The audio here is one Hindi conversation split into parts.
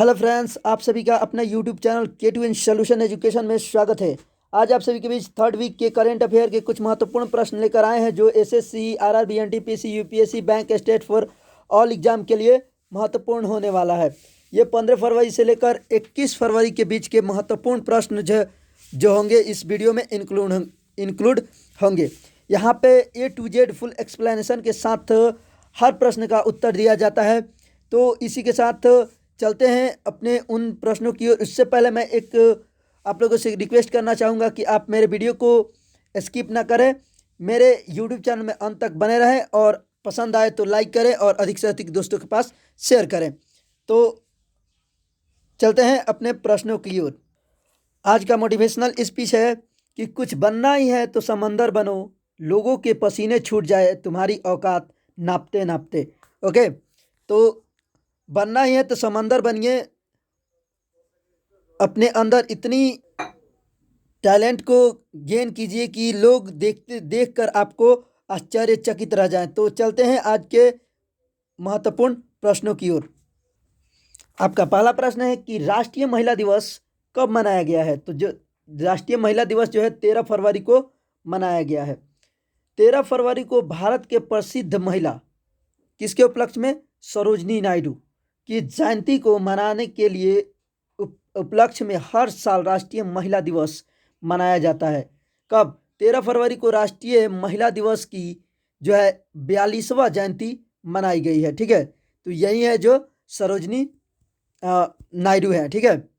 हेलो फ्रेंड्स, आप सभी का अपना YouTube channel K2 solution education में स्वागत है। आज आप सभी के बीच थर्ड वीक के करंट अफेयर के कुछ महत्वपूर्ण प्रश्न लेकर आए हैं जो SSC, RRB, NTPC, UPSC, bank, state for all exam के लिए महत्वपूर्ण होने वाला है। ये 15 फरवरी से लेकर 21 फरवरी के बीच के महत्वपूर्ण प्रश्न जो होंगे इस वीडियो में इंक्लूड होंगे। यहाँ पे A to Z full explanation के साथ हर प्रश्न का उत्तर दिया जाता है। तो इसी के साथ चलते हैं अपने उन प्रश्नों की ओर। इससे पहले मैं एक आप लोगों से रिक्वेस्ट करना चाहूँगा कि आप मेरे वीडियो को स्किप ना करें, मेरे यूट्यूब चैनल में अंत तक बने रहें और पसंद आए तो लाइक करें और अधिक से अधिक दोस्तों के पास शेयर करें। तो चलते हैं अपने प्रश्नों की ओर। आज का मोटिवेशनल स्पीच है कि कुछ बनना ही है तो समंदर बनो, लोगों के पसीने छूट जाए तुम्हारी औकात नापते नापते। ओके, तो बनना ही है तो समंदर बनिए, अपने अंदर इतनी टैलेंट को गेन कीजिए कि लोग देखकर आपको आश्चर्यचकित रह जाएं। तो चलते हैं आज के महत्वपूर्ण प्रश्नों की ओर। आपका पहला प्रश्न है कि राष्ट्रीय महिला दिवस कब मनाया गया है। तो जो राष्ट्रीय महिला दिवस जो है 13 फरवरी को मनाया गया है। 13 फरवरी को भारत के प्रसिद्ध महिला किसके उपलक्ष्य में, सरोजनी नायडू की जयंती को मनाने के लिए उपलक्ष्य में हर साल राष्ट्रीय महिला दिवस मनाया जाता है। कब, 13 फरवरी को राष्ट्रीय महिला दिवस की जो है 42वां जयंती मनाई गई है। ठीक है, तो यही है जो सरोजनी नायडू है। ठीक है,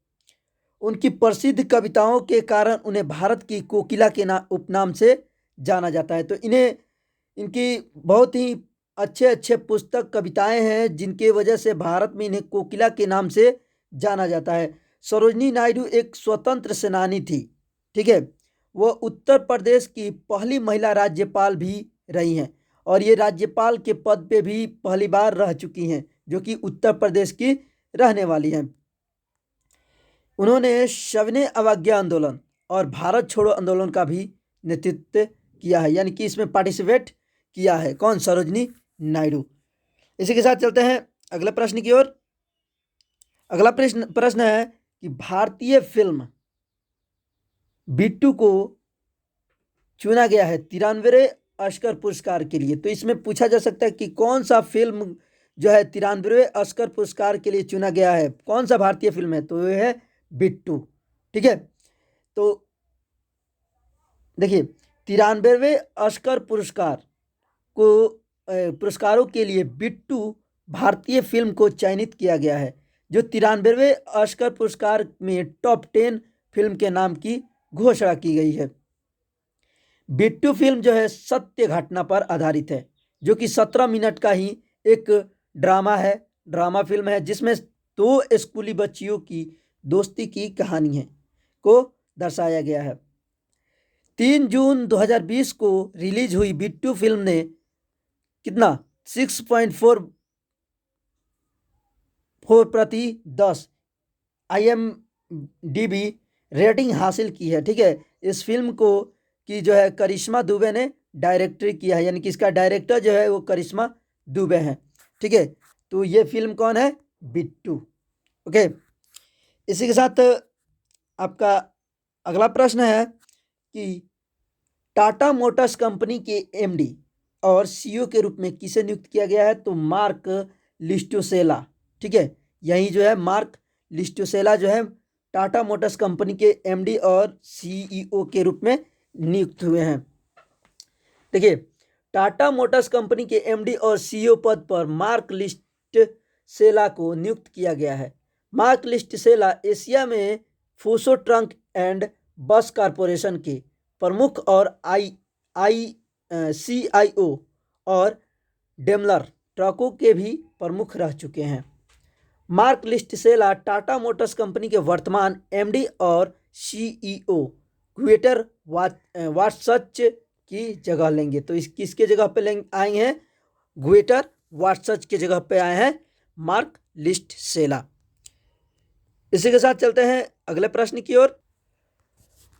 उनकी प्रसिद्ध कविताओं के कारण उन्हें भारत की कोकिला के उपनाम से जाना जाता है। तो इनकी बहुत ही अच्छे पुस्तक कविताएं हैं जिनके वजह से भारत में इन्हें कोकिला के नाम से जाना जाता है। सरोजनी नायडू एक स्वतंत्र सेनानी थी। ठीक है, वह उत्तर प्रदेश की पहली महिला राज्यपाल भी रही हैं और ये राज्यपाल के पद पे भी पहली बार रह चुकी हैं, जो कि उत्तर प्रदेश की रहने वाली हैं। उन्होंने सविनय अवज्ञा आंदोलन और भारत छोड़ो आंदोलन का भी नेतृत्व किया है, यानी कि इसमें पार्टिसिपेट किया है। कौन, सरोजनी नायडू। इसी के साथ चलते हैं अगले प्रश्न की ओर। अगला प्रश्न है कि भारतीय फिल्म बिट्टू को चुना गया है 93वें ऑस्कर पुरस्कार के लिए। तो इसमें पूछा जा सकता है कि कौन सा फिल्म जो है 93वें ऑस्कर पुरस्कार के लिए चुना गया है, कौन सा भारतीय फिल्म है। तो यह है बिट्टू। ठीक है, तो देखिए 93वें ऑस्कर पुरस्कारों के लिए बिट्टू भारतीय फिल्म को चयनित किया गया है, जो 93वें ऑस्कर पुरस्कार में टॉप 10 फिल्म के नाम की घोषणा की गई है। बिट्टू फिल्म जो है सत्य घटना पर आधारित है, जो कि 17 मिनट का ही एक ड्रामा फिल्म है जिसमें 2 स्कूली बच्चियों की दोस्ती की कहानी है को दर्शाया गया है। 3 जून 2020 को रिलीज हुई बिट्टू फिल्म ने कितना 6.4/10 IMDb रेटिंग हासिल की है। ठीक है, इस फिल्म को की जो है करिश्मा दुबे ने डायरेक्टर किया है, यानी कि इसका डायरेक्टर जो है वो करिश्मा दुबे हैं। ठीक है, तो ये फिल्म कौन है, बिट्टू। ओके, इसी के साथ आपका अगला प्रश्न है कि टाटा मोटर्स कंपनी के MD और CEO के रूप में किसे नियुक्त किया गया है। तो मार्क लिस्टुसेला। ठीक है, यही जो है मार्क लिस्टुसेला जो है टाटा मोटर्स कंपनी के MD और CEO के रूप में नियुक्त हुए हैं। देखिए, टाटा मोटर्स कंपनी के MD और CEO पद पर मार्क लिस्टुसेला को नियुक्त किया गया है। मार्क लिस्टुसेला एशिया में फूसो ट्रक एंड बस कॉरपोरेशन के प्रमुख और CIO और डेमलर ट्रकों के भी प्रमुख रह चुके हैं। मार्क लिस्टुसेला टाटा मोटर्स कंपनी के वर्तमान MD और CEO ग्वेटर वाटसच की जगह लेंगे। तो इस किसके जगह पे आए हैं, ग्वेटर वाटसच के जगह पे आए हैं मार्क लिस्टुसेला। इसी के साथ चलते हैं अगले प्रश्न की ओर।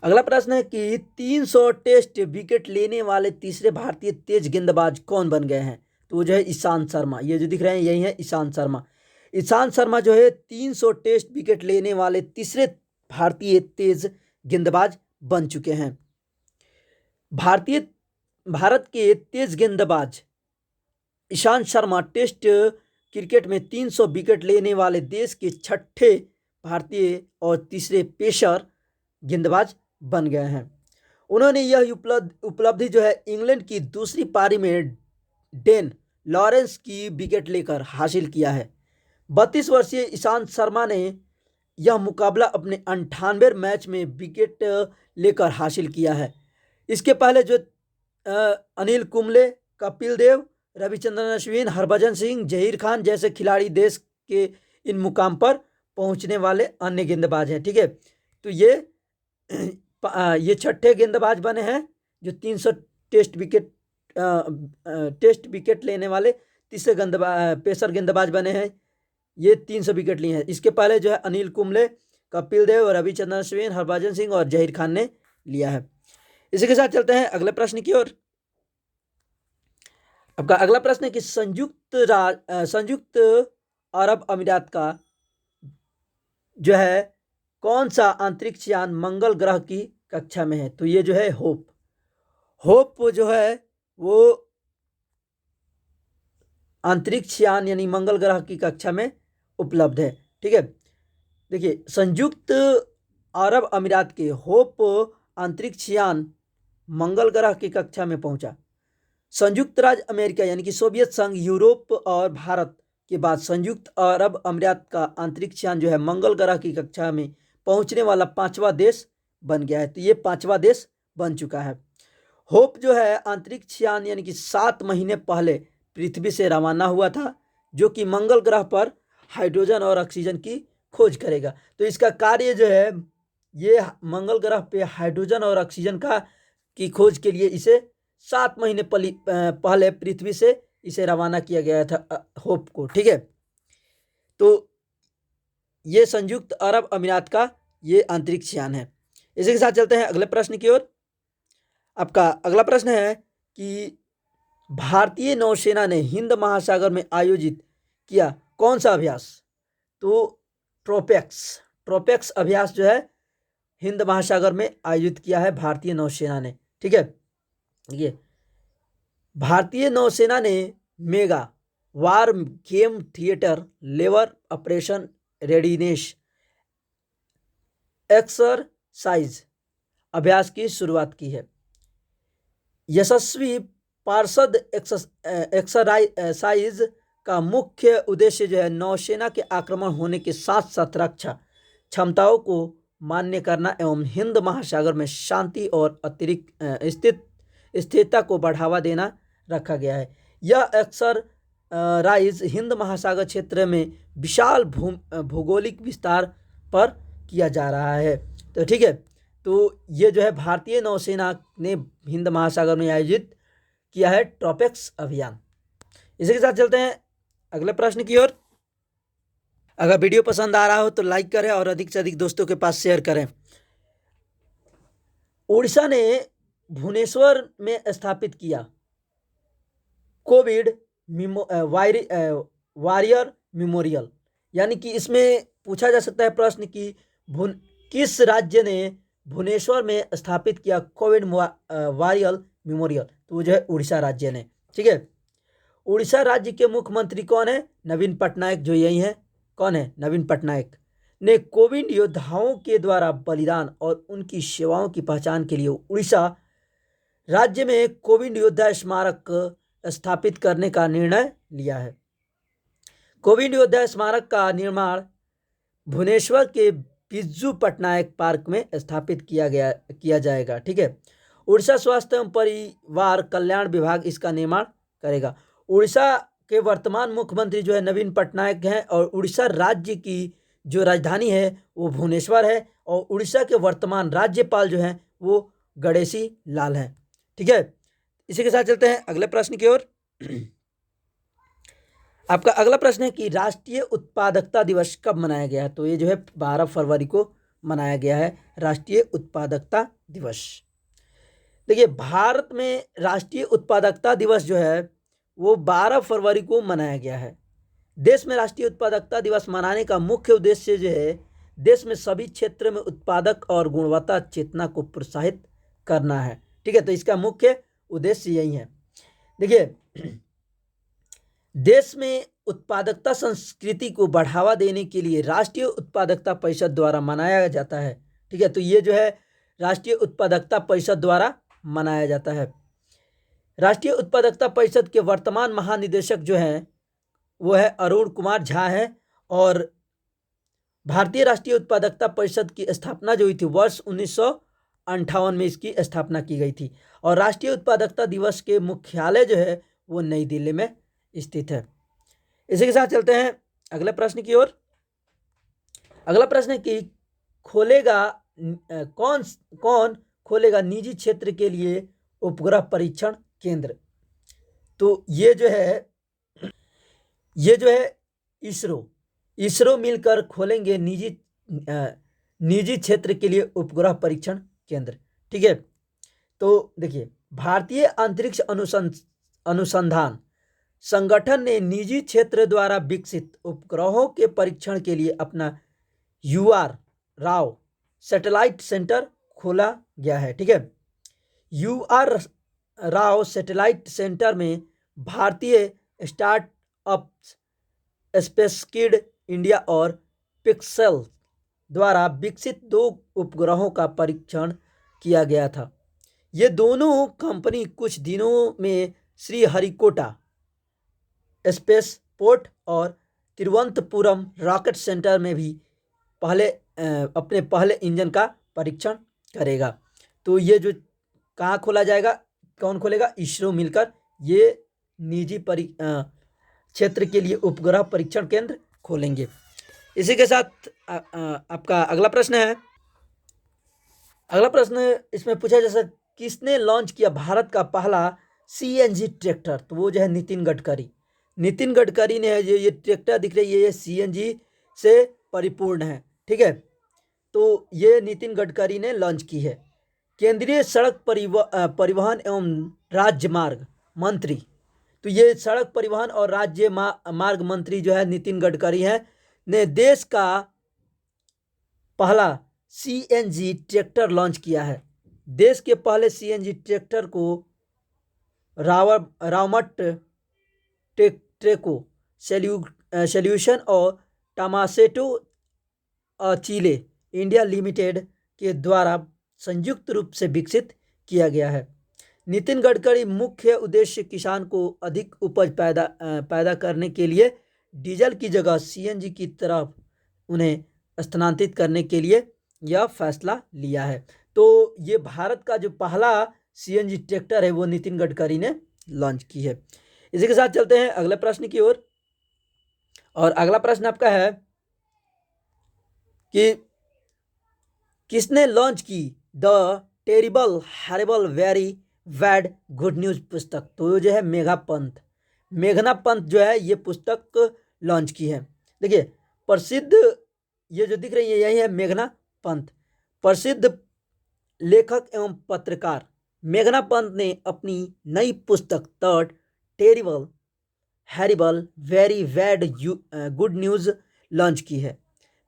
अगला प्रश्न है कि 300 टेस्ट विकेट लेने वाले तीसरे भारतीय तेज गेंदबाज कौन बन गए हैं। तो वो जो है ईशांत शर्मा, ये जो दिख रहे हैं यही है ईशांत शर्मा। ईशांत शर्मा जो है 300 टेस्ट विकेट लेने वाले तीसरे भारतीय तेज गेंदबाज बन चुके हैं। भारत के तेज गेंदबाज ईशांत शर्मा टेस्ट क्रिकेट में 300 विकेट लेने वाले देश के छठे भारतीय और तीसरे पेशर गेंदबाज बन गए हैं। उन्होंने यह उपलब्धि जो है इंग्लैंड की दूसरी पारी में डेन लॉरेंस की विकेट लेकर हासिल किया है। 32 वर्षीय ईशांत शर्मा ने यह मुकाबला अपने 98 मैच में विकेट लेकर हासिल किया है। इसके पहले जो अनिल कुंबले, कपिल देव, रविचंद्रन अश्विन, हरभजन सिंह, जहीर खान जैसे खिलाड़ी देश के इन मुकाम पर पहुंचने वाले अन्य गेंदबाज हैं। ठीक है, तो ये छठे गेंदबाज बने हैं जो 300 टेस्ट विकेट लेने वाले तीसरे पेसर गेंदबाज बने हैं। ये 300 विकेट लिए हैं। इसके पहले जो है अनिल कुंबले, कपिल देव, रविचंद्रन अश्विन, हरभजन सिंह और जहीर खान ने लिया है। इसी के साथ चलते हैं अगले प्रश्न की ओर। आपका अगला प्रश्न है कि संयुक्त अरब अमीरात का जो है कौन सा अंतरिक्ष यान मंगल ग्रह की कक्षा में है? तो ये जो है होप जो है वो अंतरिक्ष यान यानी मंगल ग्रह की कक्षा में उपलब्ध है। ठीक है, देखिए संयुक्त अरब अमीरात के होप अंतरिक्ष यान मंगल ग्रह की कक्षा में पहुंचा। संयुक्त राज्य अमेरिका यानी कि सोवियत संघ, यूरोप और भारत के बाद संयुक्त अरब अमीरात का अंतरिक्ष यान जो है मंगल ग्रह की कक्षा में पहुंचने वाला 5वां देश बन गया है। तो ये 5वां देश बन चुका है। होप जो है अंतरिक्ष यान यानी कि 7 महीने पहले पृथ्वी से रवाना हुआ था, जो कि मंगल ग्रह पर हाइड्रोजन और ऑक्सीजन की खोज करेगा। तो इसका कार्य जो है ये मंगल ग्रह पे हाइड्रोजन और ऑक्सीजन की खोज के लिए इसे 7 महीने पहले पृथ्वी से इसे रवाना किया गया था होप को। ठीक है, तो ये संयुक्त अरब अमीरात का ये अंतरिक्ष यान है। इसी के साथ चलते हैं अगले प्रश्न की ओर। आपका अगला प्रश्न है कि भारतीय नौसेना ने हिंद महासागर में आयोजित किया कौन सा अभ्यास? तो ट्रोपेक्स अभ्यास जो है हिंद महासागर में आयोजित किया है भारतीय नौसेना ने। ठीक है, ये भारतीय नौसेना ने mega war game theatre level operation readiness exercise अभ्यास की शुरुआत की है। यशस्वी पार्षद एक्सरसाइज का मुख्य उद्देश्य जो है नौसेना के आक्रमण होने के साथ साथ रक्षा क्षमताओं को मान्य करना एवं हिंद महासागर में शांति और अतिरिक्त स्थिरता को बढ़ावा देना रखा गया है। यह एक्सरसाइज हिंद महासागर क्षेत्र में विशाल भौगोलिक विस्तार पर किया जा रहा है। तो ठीक है, तो ये जो है भारतीय नौसेना ने हिंद महासागर में आयोजित किया है ट्रोपेक्स अभियान। इसी के साथ चलते हैं अगले प्रश्न की ओर। अगर वीडियो पसंद आ रहा हो तो लाइक करें और अधिक से अधिक दोस्तों के पास शेयर करें। उड़ीसा ने भुवनेश्वर में स्थापित किया कोविड वॉरियर मेमोरियल, यानी कि इसमें पूछा जा सकता है प्रश्न कि किस राज्य ने भुवनेश्वर में स्थापित किया कोविड वॉरियर मेमोरियल? तो वो जो है उड़ीसा राज्य ने। ठीक है, उड़ीसा राज्य के मुख्यमंत्री कौन है? नवीन पटनायक, जो यही है। कौन है? नवीन पटनायक ने कोविड योद्धाओं के द्वारा बलिदान और उनकी सेवाओं की पहचान के लिए उड़ीसा राज्य में कोविड योद्धा स्मारक स्थापित करने का निर्णय लिया है। कोविड योद्धा स्मारक का निर्माण भुवनेश्वर के बिज्जू पटनायक पार्क में स्थापित किया जाएगा। ठीक है, उड़ीसा स्वास्थ्य एवं परिवार कल्याण विभाग इसका निर्माण करेगा। उड़ीसा के वर्तमान मुख्यमंत्री जो है नवीन पटनायक हैं और उड़ीसा राज्य की जो राजधानी है वो भुवनेश्वर है और उड़ीसा के वर्तमान राज्यपाल जो हैं वो गणेशी लाल हैं। ठीक है, इसी के साथ चलते हैं अगले प्रश्न की ओर। आपका अगला प्रश्न है कि राष्ट्रीय उत्पादकता दिवस कब मनाया गया है? तो ये जो है 12 फरवरी को मनाया गया है राष्ट्रीय उत्पादकता दिवस। देखिए भारत में राष्ट्रीय उत्पादकता दिवस जो है वो 12 फरवरी को मनाया गया है। देश में राष्ट्रीय उत्पादकता दिवस मनाने का मुख्य उद्देश्य जो है देश में सभी क्षेत्र में उत्पादक और गुणवत्ता चेतना को प्रोत्साहित करना है। ठीक है, तो इसका मुख्य उद्देश्य यही है। देखिए, देश में उत्पादकता संस्कृति को बढ़ावा देने के लिए राष्ट्रीय उत्पादकता परिषद द्वारा मनाया जाता है। ठीक है, तो ये जो है राष्ट्रीय उत्पादकता परिषद द्वारा मनाया जाता है। राष्ट्रीय उत्पादकता परिषद के वर्तमान महानिदेशक जो हैं वो है अरुण कुमार झा है, और भारतीय राष्ट्रीय उत्पादकता परिषद की स्थापना जो हुई थी वर्ष 1958 में इसकी स्थापना की गई थी, और राष्ट्रीय उत्पादकता दिवस के मुख्यालय जो है वो नई दिल्ली में स्थित है। इसी के साथ चलते हैं अगले प्रश्न की ओर। अगला प्रश्न है कि कौन कौन खोलेगा निजी क्षेत्र के लिए उपग्रह परीक्षण केंद्र। तो ये जो है इसरो मिलकर खोलेंगे निजी क्षेत्र के लिए उपग्रह परीक्षण केंद्र। ठीक है, तो देखिए, भारतीय अंतरिक्ष अनुसंधान संगठन ने निजी क्षेत्र द्वारा विकसित उपग्रहों के परीक्षण के लिए अपना यूआर राव सैटेलाइट सेंटर खोला गया है। ठीक है, यूआर राव सैटेलाइट सेंटर में भारतीय स्टार्टअप्स स्पेसकिड इंडिया और पिक्सेल द्वारा विकसित 2 उपग्रहों का परीक्षण किया गया था। ये दोनों कंपनी कुछ दिनों में श्रीहरिकोटा स्पेसपोर्ट और तिरुवनंतपुरम रॉकेट सेंटर में भी अपने पहले इंजन का परीक्षण करेगा। तो ये जो कहाँ खोला जाएगा, कौन खोलेगा, इसरो मिलकर ये निजी क्षेत्र के लिए उपग्रह परीक्षण केंद्र खोलेंगे। इसी के साथ आपका अगला प्रश्न है। अगला प्रश्न इसमें पूछा जैसा किसने लॉन्च किया भारत का पहला सीएनजी ट्रैक्टर। तो वो जो है नितिन गडकरी ने है। ये ट्रैक्टर दिख रही है, ये सीएनजी से परिपूर्ण है। ठीक है, तो ये नितिन गडकरी ने लॉन्च की है। केंद्रीय सड़क परिवहन एवं राजमार्ग मंत्री, तो ये सड़क परिवहन और राज्य मार्ग मंत्री जो है नितिन गडकरी हैं, ने देश का पहला सीएनजी ट्रैक्टर लॉन्च किया है। देश के पहले सीएनजी ट्रैक्टर को रावमट ट्रेको सॉल्यूशन और टमासेटो चिले इंडिया लिमिटेड के द्वारा संयुक्त रूप से विकसित किया गया है। नितिन गडकरी मुख्य उद्देश्य किसान को अधिक उपज पैदा करने के लिए डीजल की जगह सीएनजी की तरफ उन्हें स्थानांतरित करने के लिए यह फैसला लिया है। तो ये भारत का जो पहला सीएनजी ट्रैक्टर है वो नितिन गडकरी ने लॉन्च की है। इसी के साथ चलते हैं अगले प्रश्न की ओर, और अगला प्रश्न आपका है कि किसने लॉन्च की the terrible horrible very bad good news पुस्तक। तो जो है मेघना पंत जो है ये पुस्तक लॉन्च की है। देखिए, प्रसिद्ध ये जो दिख रही है यही है मेघना पंत। प्रसिद्ध लेखक एवं पत्रकार मेघना पंत ने अपनी नई पुस्तक the terrible horrible very bad good news launch की है।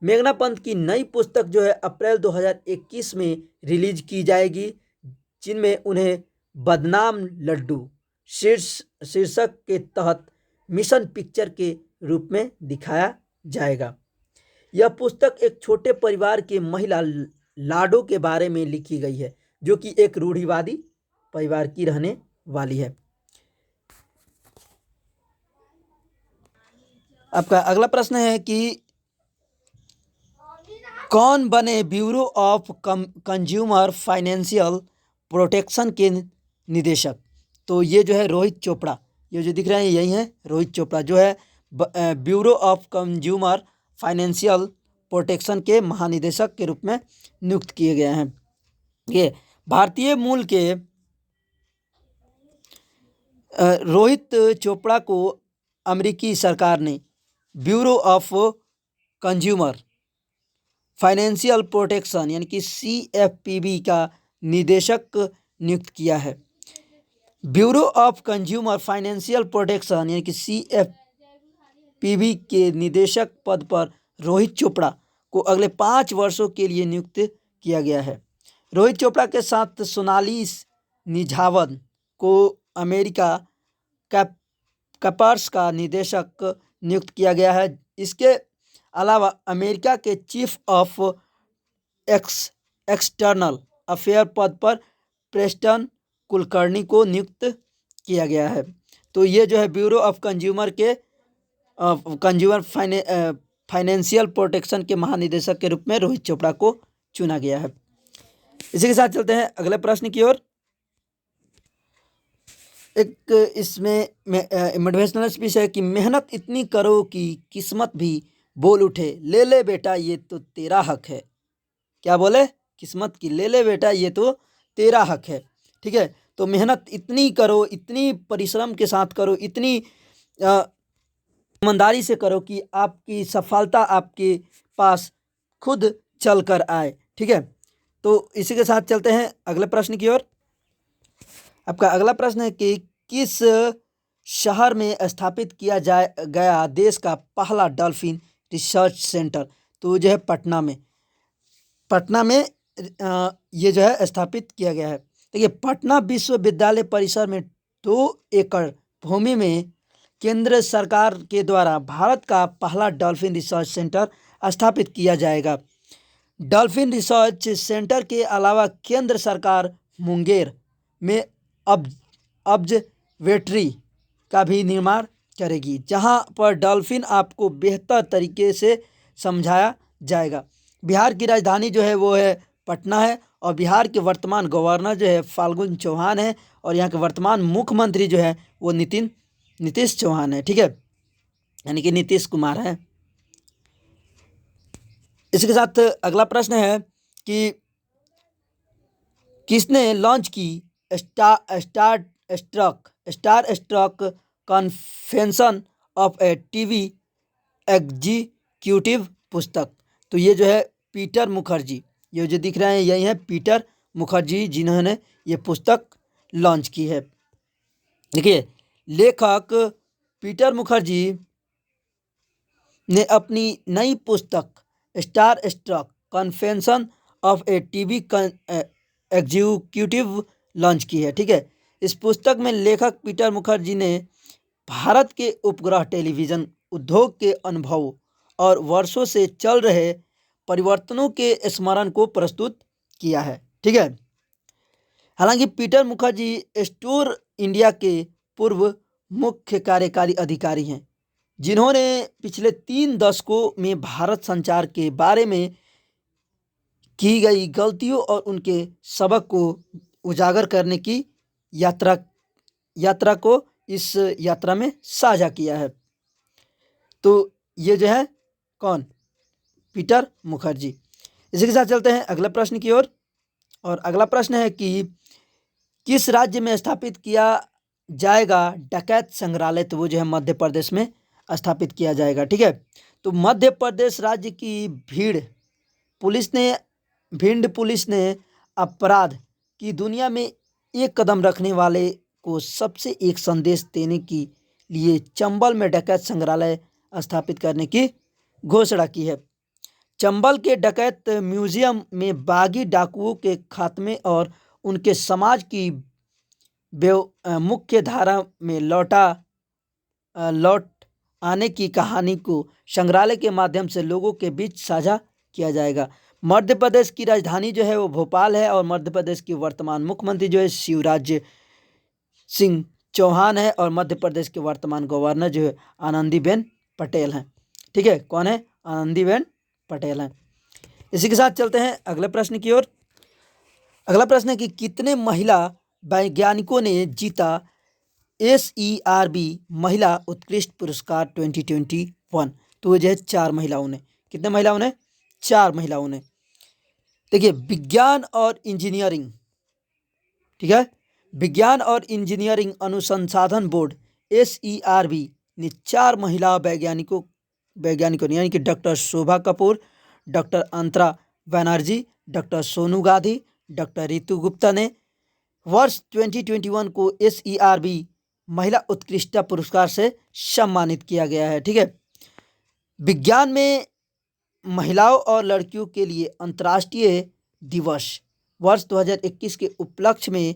मेघना पंत की नई पुस्तक जो है अप्रैल 2021 में रिलीज की जाएगी, जिनमें उन्हें बदनाम लड्डू शीर्षक के तहत मिशन पिक्चर के रूप में दिखाया जाएगा। यह पुस्तक एक छोटे परिवार के महिला लाडो के बारे में लिखी गई है, जो कि एक रूढ़िवादी परिवार की रहने वाली है। आपका अगला प्रश्न है कि कौन बने bureau of consumer financial protection के निदेशक। तो ये जो है रोहित चोपड़ा, ये जो दिख रहे हैं यही है रोहित चोपड़ा, जो है bureau of consumer financial protection के महानिदेशक के रूप में नियुक्त किए गए हैं। ये भारतीय मूल के रोहित चोपड़ा को अमेरिकी सरकार ने bureau of consumer financial protection यानी कि CFPB का निदेशक नियुक्त किया है। Bureau of consumer financial protection यानी कि CFPB पीवी के निदेशक पद पर रोहित चोपड़ा को अगले 5 वर्षों के लिए नियुक्त किया गया है। रोहित चोपड़ा के साथ सोनाली निझावन को अमेरिका कैपर्स का निदेशक नियुक्त किया गया है। इसके अलावा अमेरिका के चीफ ऑफ एक्सटर्नल अफेयर पद पर प्रेस्टन कुलकर्णी को नियुक्त किया गया है। तो ये जो है bureau of consumer financial protection के महानिदेशक के रूप में रोहित चोपड़ा को चुना गया है। इसी के साथ चलते हैं अगले प्रश्न की ओर। एक इसमें मोटिवेशनल स्पीच है कि मेहनत इतनी करो कि किस्मत भी बोल उठे, ले ले बेटा ये तो तेरा हक है। क्या बोले? किस्मत की ले ले बेटा ये तो तेरा हक है। ठीक है, तो मेहनत इतनी करो, इतनी परिश्रम के साथ करो, इतनी ईमानदारी से करो कि आपकी सफलता आपके पास खुद चल कर आए। ठीक है, तो इसी के साथ चलते हैं अगले प्रश्न की ओर। आपका अगला प्रश्न है कि किस शहर में स्थापित किया गया देश का पहला डॉल्फिन रिसर्च सेंटर? तो जो है पटना में ये जो है स्थापित किया गया है। देखिए, पटना विश्वविद्यालय परिसर में 2 एकड़ भूमि में केंद्र सरकार के द्वारा भारत का पहला डॉल्फिन रिसर्च सेंटर स्थापित किया जाएगा। डॉल्फिन रिसर्च सेंटर के अलावा केंद्र सरकार मुंगेर में ऑब्जर्वेटरी का भी निर्माण करेगी, जहां पर डॉल्फिन आपको बेहतर तरीके से समझाया जाएगा। बिहार की राजधानी जो है वो है पटना है, और बिहार के वर्तमान गवर्नर जो है फाल्गुन चौहान है, और यहाँ के वर्तमान मुख्यमंत्री जो है वो नीतीश चौहान है। ठीक है, यानी कि नीतीश कुमार है। इसके साथ अगला प्रश्न है कि किसने लॉन्च की Star Struck Confession of a TV Executive पुस्तक? तो ये जो है पीटर मुखर्जी, ये जो दिख रहे हैं यही है पीटर मुखर्जी, जिन्होंने ये पुस्तक लॉन्च की है। देखिए, लेखक पीटर मुखर्जी ने अपनी नई पुस्तक Star Struck Confession of a TV Executive launch की है। ठीक है, इस पुस्तक में लेखक पीटर मुखर्जी ने भारत के उपग्रह टेलीविज़न उद्योग के अनुभव और वर्षों से चल रहे परिवर्तनों के स्मरण को प्रस्तुत किया है। ठीक है, हालांकि पीटर मुखर्जी स्टोर इंडिया के पूर्व मुख्य कार्यकारी अधिकारी हैं, जिन्होंने पिछले 3 दशकों में भारत संचार के बारे में की गई गलतियों और उनके सबक को उजागर करने की यात्रा को इस यात्रा में साझा किया है। तो ये जो है कौन? पीटर मुखर्जी। इसी के साथ चलते हैं अगले प्रश्न की ओर, और अगला प्रश्न है कि किस राज्य में स्थापित किया जाएगा डकैत संग्रहालय? तो वो जो है मध्य प्रदेश में स्थापित किया जाएगा। ठीक है, तो मध्य प्रदेश राज्य की भिंड पुलिस ने अपराध की दुनिया में एक कदम रखने वाले को सबसे एक संदेश देने के लिए चंबल में डकैत संग्रहालय स्थापित करने की घोषणा की है। चंबल के डकैत म्यूजियम में बागी डाकुओं के खात्मे और उनके समाज की मुख्य धारा में लौट आने की कहानी को संग्रहालय के माध्यम से लोगों के बीच साझा किया जाएगा। मध्य प्रदेश की राजधानी जो है वो भोपाल है, और मध्य प्रदेश की वर्तमान मुख्यमंत्री जो है शिवराज सिंह चौहान है, और मध्य प्रदेश के वर्तमान गवर्नर जो है आनंदीबेन पटेल हैं। ठीक है, कौन है? आनंदीबेन पटेल हैं। इसी के साथ चलते हैं अगले प्रश्न की ओर। अगला प्रश्न है कि कितने महिला वैज्ञानिकों ने जीता SERB महिला उत्कृष्ट पुरस्कार 2021? तो वो जो है 4 महिलाओं ने। कितने महिलाओं ने? 4 महिलाओं ने। देखिए, विज्ञान और इंजीनियरिंग, ठीक है, विज्ञान और इंजीनियरिंग अनुसंधान बोर्ड SERB ने 4 महिला वैज्ञानिकों यानी कि डॉक्टर शोभा कपूर, डॉक्टर अंतरा बनर्जी, डॉक्टर सोनू गांधी, डॉक्टर रितु गुप्ता ने वर्ष 2021 को SERB महिला उत्कृष्टता पुरस्कार से सम्मानित किया गया है। ठीक है, विज्ञान में महिलाओं और लड़कियों के लिए अंतर्राष्ट्रीय दिवस वर्ष 2021 के उपलक्ष्य में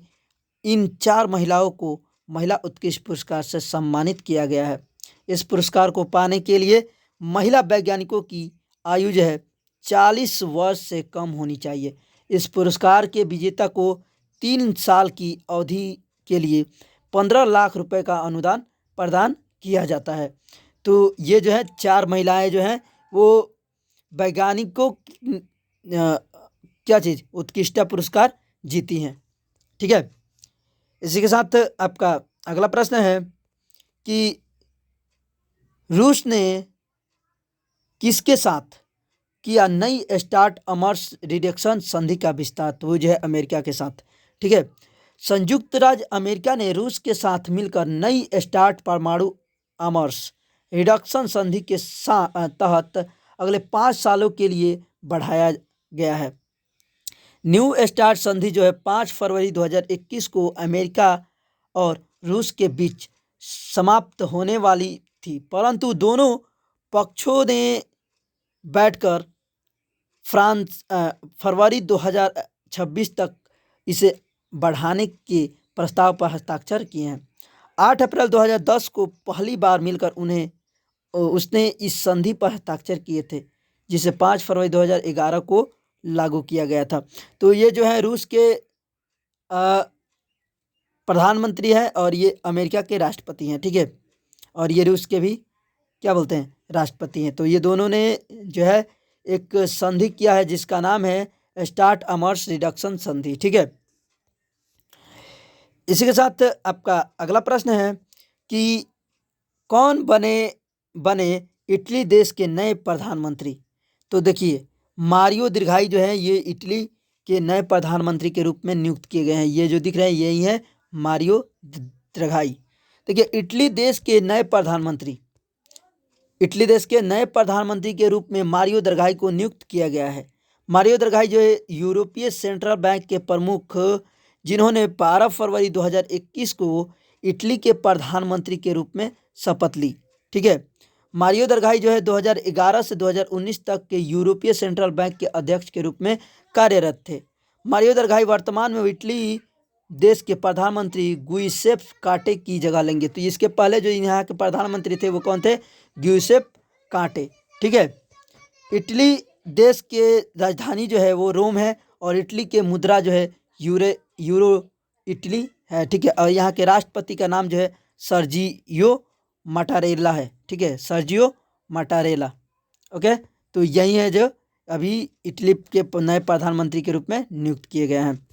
इन 4 महिलाओं को महिला उत्कृष्ट पुरस्कार से सम्मानित किया गया है। इस पुरस्कार को पाने के लिए महिला वैज्ञानिकों की आयु जो है 40 वर्ष से कम होनी चाहिए। इस पुरस्कार के विजेता को 3 साल की अवधि के लिए 15 लाख रुपए का अनुदान प्रदान किया जाता है। तो ये जो है 4 महिलाएं जो हैं वो वैज्ञानिकों क्या चीज़ उत्कृष्टता पुरस्कार जीती हैं। ठीक है, इसी के साथ आपका अगला प्रश्न है कि रूस ने किसके साथ किया नई स्टार्ट अमर्स रिडक्शन संधि का विस्तार? तो वो जो है अमेरिका के साथ। ठीक है, संयुक्त राज्य अमेरिका ने रूस के साथ मिलकर नई स्टार्ट परमाणु अमर्स रिडक्शन संधि के तहत अगले 5 सालों के लिए बढ़ाया गया है। न्यू स्टार्ट संधि जो है 5 फरवरी 2021 को अमेरिका और रूस के बीच समाप्त होने वाली थी, परंतु दोनों पक्षों ने बैठकर फरवरी 2026 तक इसे बढ़ाने के प्रस्ताव पर हस्ताक्षर किए हैं। 8 अप्रैल 2010 को पहली बार मिलकर उसने इस संधि पर हस्ताक्षर किए थे, जिसे 5 फरवरी 2011 को लागू किया गया था। तो ये जो है रूस के प्रधानमंत्री हैं और ये अमेरिका के राष्ट्रपति हैं। ठीक है, और ये रूस के भी क्या बोलते हैं राष्ट्रपति हैं। तो ये दोनों ने जो है एक संधि किया है जिसका नाम है स्टार्ट अमर्स रिडक्शन संधि। ठीक है, इसी के साथ आपका अगला प्रश्न है कि कौन बने इटली देश के नए प्रधानमंत्री? तो देखिए मारियो द्रघाई जो है ये इटली के नए प्रधानमंत्री के रूप में नियुक्त किए गए हैं। ये जो दिख रहे हैं यही है मारियो द्रघाई। देखिए इटली देश के नए प्रधानमंत्री के रूप में मारियो द्रघाई को नियुक्त किया गया है। मारियो द्रघाई जो है यूरोपीय सेंट्रल बैंक के प्रमुख, जिन्होंने 12 फरवरी 2021 को इटली के प्रधानमंत्री के रूप में शपथ ली। ठीक है, मारियो द्रघाई जो है 2011 से 2019 तक के यूरोपीय सेंट्रल बैंक के अध्यक्ष के रूप में कार्यरत थे। मारियो द्रघाई वर्तमान में इटली देश के प्रधानमंत्री गुइसेप कांटे की जगह लेंगे। तो इसके पहले जो यहाँ के प्रधानमंत्री थे वो कौन थे? गुइसेप कांटे। ठीक है, इटली देश के राजधानी जो है वो रोम है और इटली के मुद्रा जो है यूरो इटली है। ठीक है, और यहाँ के राष्ट्रपति का नाम जो है सर्जियो मटारेला है। ठीक है, सर्जियो मटारेला। ओके, तो यही है जो अभी इटली के नए प्रधानमंत्री के रूप में नियुक्त किए गए हैं।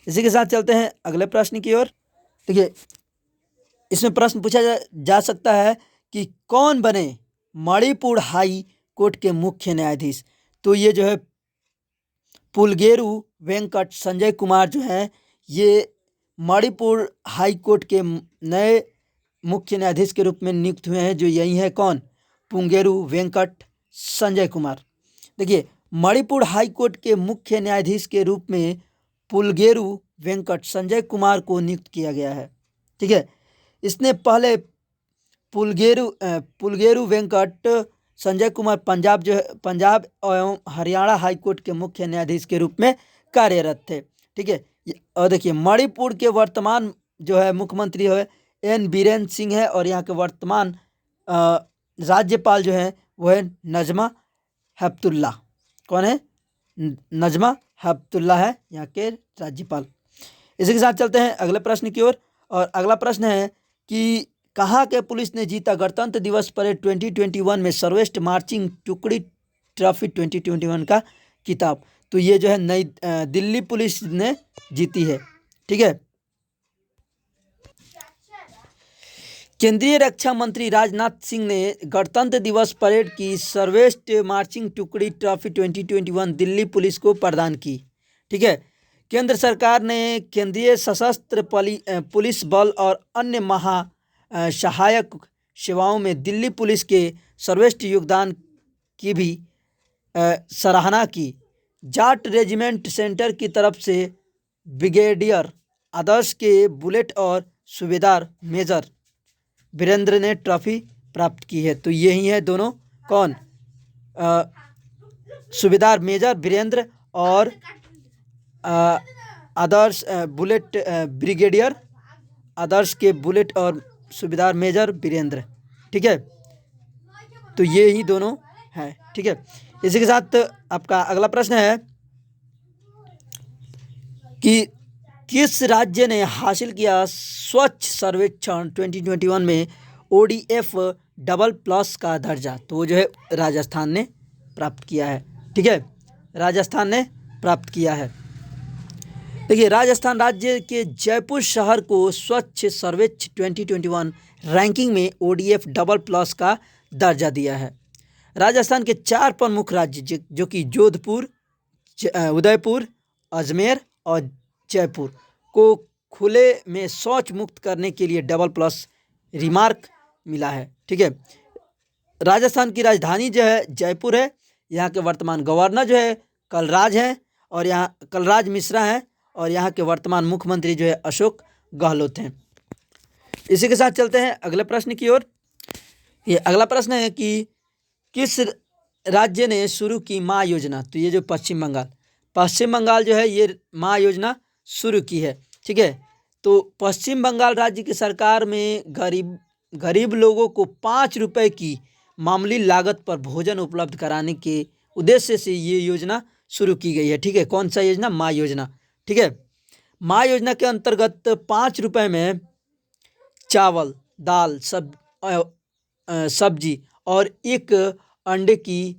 इसी के साथ चलते हैं अगले प्रश्न की ओर। देखिए इसमें प्रश्न पूछा जा सकता है कि कौन बने मणिपुर हाई कोर्ट के मुख्य न्यायाधीश? तो ये जो है पुलगेरू वेंकट संजय कुमार जो हैं ये मणिपुर हाई कोर्ट के नए मुख्य न्यायाधीश के रूप में नियुक्त हुए हैं। जो यही है कौन? पुंगेरू वेंकट संजय कुमार। देखिए मणिपुर हाई कोर्ट के मुख्य न्यायाधीश के रूप में पुलगेरू वेंकट संजय कुमार को नियुक्त किया गया है। ठीक है, इसने पहले पुलगेरू वेंकट संजय कुमार पंजाब एवं हरियाणा हाई कोर्ट के मुख्य न्यायाधीश के रूप में कार्यरत थे। ठीक है, और देखिए मणिपुर के वर्तमान जो है मुख्यमंत्री है एन बीरेन सिंह है और यहाँ के वर्तमान राज्यपाल जो है वो है नजमा हेपतुल्ला। कौन है? नजमा हेपतुल्ला है यहाँ के राज्यपाल। इसी के साथ चलते हैं अगले प्रश्न की ओर। और अगला प्रश्न है कि कहाँ के पुलिस ने जीता गणतंत्र दिवस परेड 2021 में सर्वश्रेष्ठ मार्चिंग टुकड़ी ट्रॉफी 2021 का खिताब? तो ये जो है नई दिल्ली पुलिस ने जीती है। ठीक है, केंद्रीय रक्षा मंत्री राजनाथ सिंह ने गणतंत्र दिवस परेड की सर्वश्रेष्ठ मार्चिंग टुकड़ी ट्रॉफी 2021 दिल्ली पुलिस को प्रदान की। ठीक है, केंद्र सरकार ने केंद्रीय सशस्त्र पुलिस बल और अन्य सहायक सेवाओं में दिल्ली पुलिस के सर्वश्रेष्ठ योगदान की भी सराहना की। जाट रेजिमेंट सेंटर की तरफ से ब्रिगेडियर आदर्श के बुलेट और सूबेदार मेजर वीरेंद्र ने ट्रॉफी प्राप्त की है। तो यही है दोनों कौन? सूबेदार मेजर वीरेंद्र और आदर्श बुलेट ब्रिगेडियर, आदर्श के बुलेट और सूबेदार मेजर वीरेंद्र। ठीक है, तो ये ही दोनों हैं। ठीक है, इसी के साथ आपका अगला प्रश्न है कि किस राज्य ने हासिल किया स्वच्छ सर्वेक्षण 2021 में ODF डबल प्लस का दर्जा? तो वो जो है राजस्थान ने प्राप्त किया है। ठीक है, राजस्थान ने प्राप्त किया है। देखिए, राजस्थान राज्य के जयपुर शहर को स्वच्छ सर्वेक्षण 2021 रैंकिंग में ODF डबल प्लस का दर्जा दिया है। राजस्थान के 4 प्रमुख राज्य जो कि जोधपुर, उदयपुर, अजमेर और जयपुर को खुले में शौच मुक्त करने के लिए डबल प्लस रिमार्क मिला है। ठीक है, राजस्थान की राजधानी जो है जयपुर है। यहाँ के वर्तमान गवर्नर जो है कलराज हैं और यहाँ कलराज मिश्रा हैं और यहाँ के वर्तमान मुख्यमंत्री जो है अशोक गहलोत हैं। इसी के साथ चलते हैं अगले प्रश्न की ओर। ये अगला प्रश्न है कि किस राज्य ने शुरू की माँ योजना? तो ये जो पश्चिम बंगाल जो है ये माँ योजना शुरू की है। ठीक है, तो पश्चिम बंगाल राज्य की सरकार में गरीब लोगों को 5 रुपए की मामूली लागत पर भोजन उपलब्ध कराने के उद्देश्य से ये योजना शुरू की गई है। ठीक है, कौन सा योजना? माँ योजना। ठीक है, माँ योजना के अंतर्गत 5 रुपए में चावल, दाल, सब्जी और एक अंडे की